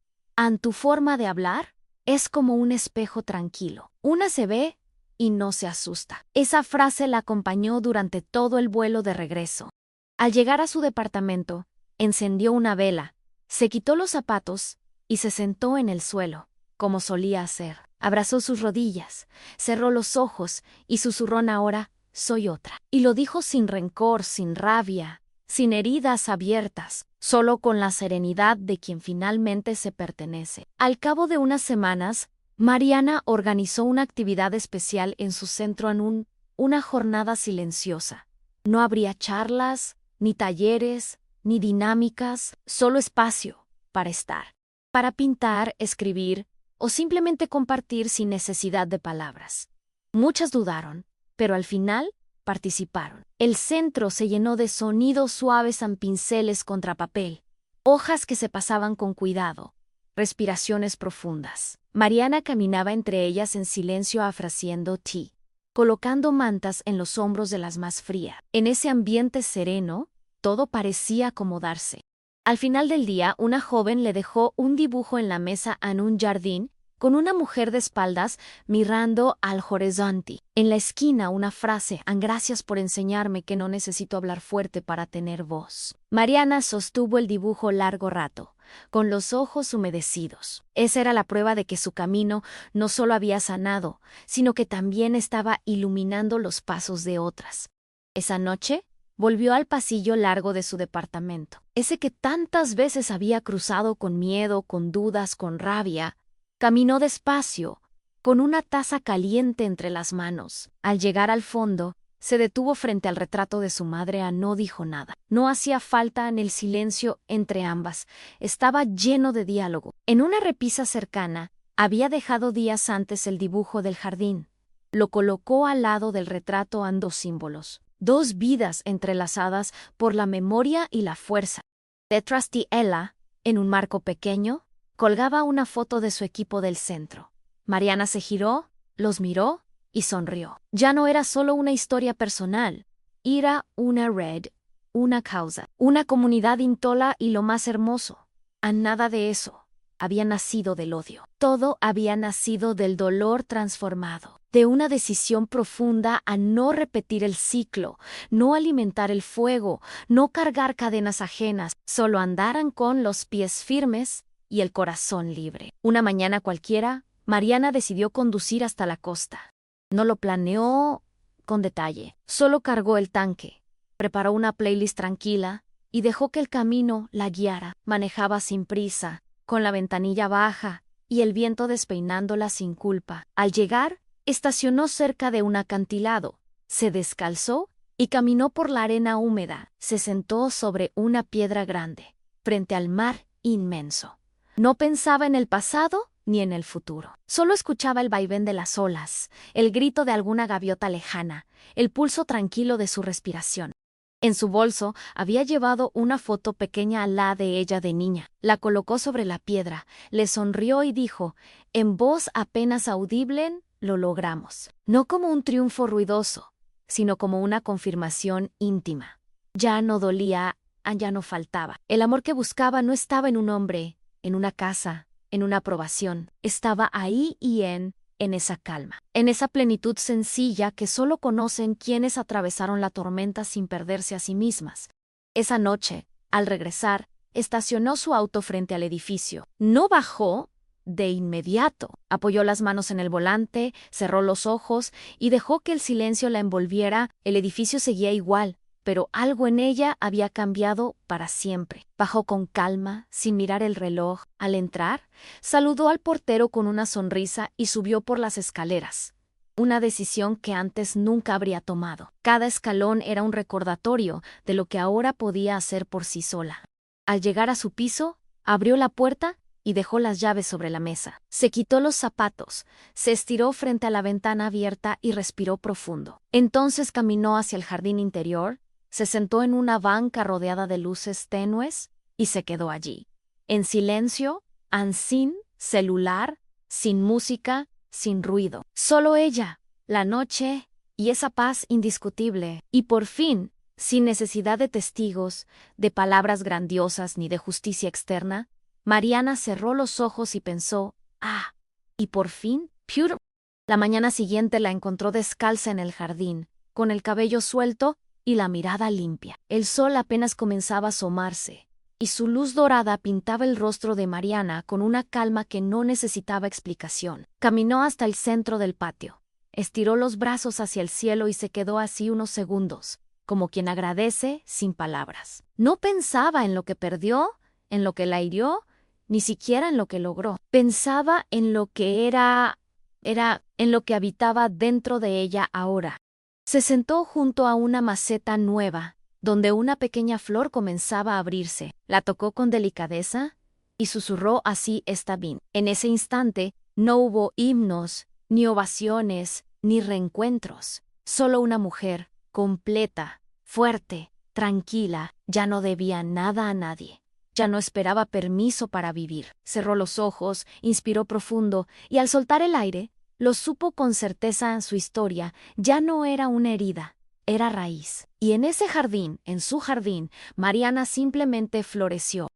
tu forma de hablar es como un espejo tranquilo. Una se ve y no se asusta. Esa frase la acompañó durante todo el vuelo de regreso. Al llegar a su departamento, encendió una vela, se quitó los zapatos y se sentó en el suelo, como solía hacer. Abrazó sus rodillas, cerró los ojos y susurró: ahora soy otra. Y lo dijo sin rencor, sin rabia, sin heridas abiertas, solo con la serenidad de quien finalmente se pertenece. Al cabo de unas semanas, Mariana organizó una actividad especial en su centro en una jornada silenciosa. No habría charlas, ni talleres, ni dinámicas, solo espacio para estar, para pintar, escribir o simplemente compartir sin necesidad de palabras. Muchas dudaron, pero al final participaron. El centro se llenó de sonidos suaves en pinceles contra papel, hojas que se pasaban con cuidado, respiraciones profundas. Mariana caminaba entre ellas en silencio, ofreciendo té, colocando mantas en los hombros de las más frías. En ese ambiente sereno, todo parecía acomodarse. Al final del día, una joven le dejó un dibujo en la mesa en un jardín, con una mujer de espaldas mirando al horizonte. En la esquina, una frase: gracias por enseñarme que no necesito hablar fuerte para tener voz. Mariana sostuvo el dibujo largo rato, con los ojos humedecidos. Esa era la prueba de que su camino no solo había sanado, sino que también estaba iluminando los pasos de otras. Esa noche, volvió al pasillo largo de su departamento, ese que tantas veces había cruzado con miedo, con dudas, con rabia. Caminó despacio, con una taza caliente entre las manos. Al llegar al fondo, se detuvo frente al retrato de su madre. No dijo nada. No hacía falta en el silencio entre ambas. Estaba lleno de diálogo. En una repisa cercana, había dejado días antes el dibujo del jardín. Lo colocó al lado del retrato en dos símbolos, dos vidas entrelazadas por la memoria y la fuerza. Detrás de ella, en un marco pequeño, colgaba una foto de su equipo del centro. Mariana se giró, los miró y sonrió. Ya no era solo una historia personal, era una red, una causa, una comunidad intola, y lo más hermoso, a nada de eso había nacido del odio. Todo había nacido del dolor transformado, de una decisión profunda a no repetir el ciclo, no alimentar el fuego, no cargar cadenas ajenas, solo andaran con los pies firmes y el corazón libre. Una mañana cualquiera, Mariana decidió conducir hasta la costa. No lo planeó con detalle, solo cargó el tanque, preparó una playlist tranquila y dejó que el camino la guiara. Manejaba sin prisa, con la ventanilla baja y el viento despeinándola sin culpa. Al llegar, estacionó cerca de un acantilado, se descalzó y caminó por la arena húmeda. Se sentó sobre una piedra grande. frente al mar inmenso. No pensaba en el pasado ni en el futuro. Solo escuchaba el vaivén de las olas, el grito de alguna gaviota lejana, el pulso tranquilo de su respiración. En su bolso había llevado una foto pequeña de ella de niña. La colocó sobre la piedra, le sonrió y dijo, en voz apenas audible, lo logramos. No como un triunfo ruidoso, sino como una confirmación íntima. Ya no dolía, ya no faltaba. El amor que buscaba no estaba en un hombre, en una casa, en una aprobación. Estaba ahí y en esa calma, en esa plenitud sencilla que solo conocen quienes atravesaron la tormenta sin perderse a sí mismas. Esa noche, al regresar, estacionó su auto frente al edificio. No bajó de inmediato. Apoyó las manos en el volante, cerró los ojos y dejó que el silencio la envolviera. El edificio seguía igual, pero algo en ella había cambiado para siempre. Bajó con calma, sin mirar el reloj. Al entrar, saludó al portero con una sonrisa y subió por las escaleras. Una decisión que antes nunca habría tomado. Cada escalón era un recordatorio de lo que ahora podía hacer por sí sola. Al llegar a su piso, abrió la puerta y dejó las llaves sobre la mesa. Se quitó los zapatos, se estiró frente a la ventana abierta y respiró profundo. Entonces caminó hacia el jardín interior, se sentó en una banca rodeada de luces tenues y se quedó allí, en silencio, sin celular, sin música, sin ruido. Solo ella, la noche y esa paz indiscutible. Y por fin, sin necesidad de testigos, de palabras grandiosas ni de justicia externa, Mariana cerró los ojos y pensó, y por fin, Pure. La mañana siguiente la encontró descalza en el jardín, con el cabello suelto y la mirada limpia. El sol apenas comenzaba a asomarse, y su luz dorada pintaba el rostro de Mariana con una calma que no necesitaba explicación. Caminó hasta el centro del patio, estiró los brazos hacia el cielo y se quedó así unos segundos, como quien agradece sin palabras. No pensaba en lo que perdió, en lo que la hirió, ni siquiera en lo que logró. Pensaba en lo que era en lo que habitaba dentro de ella ahora. Se sentó junto a una maceta nueva, donde una pequeña flor comenzaba a abrirse. La tocó con delicadeza y susurró así esta bien. En ese instante no hubo himnos, ni ovaciones, ni reencuentros. Solo una mujer, completa, fuerte, tranquila, ya no debía nada a nadie. Ya no esperaba permiso para vivir. Cerró los ojos, inspiró profundo y al soltar el aire, lo supo con certeza. Su historia ya no era una herida, era raíz. Y en ese jardín, en su jardín, Mariana simplemente floreció.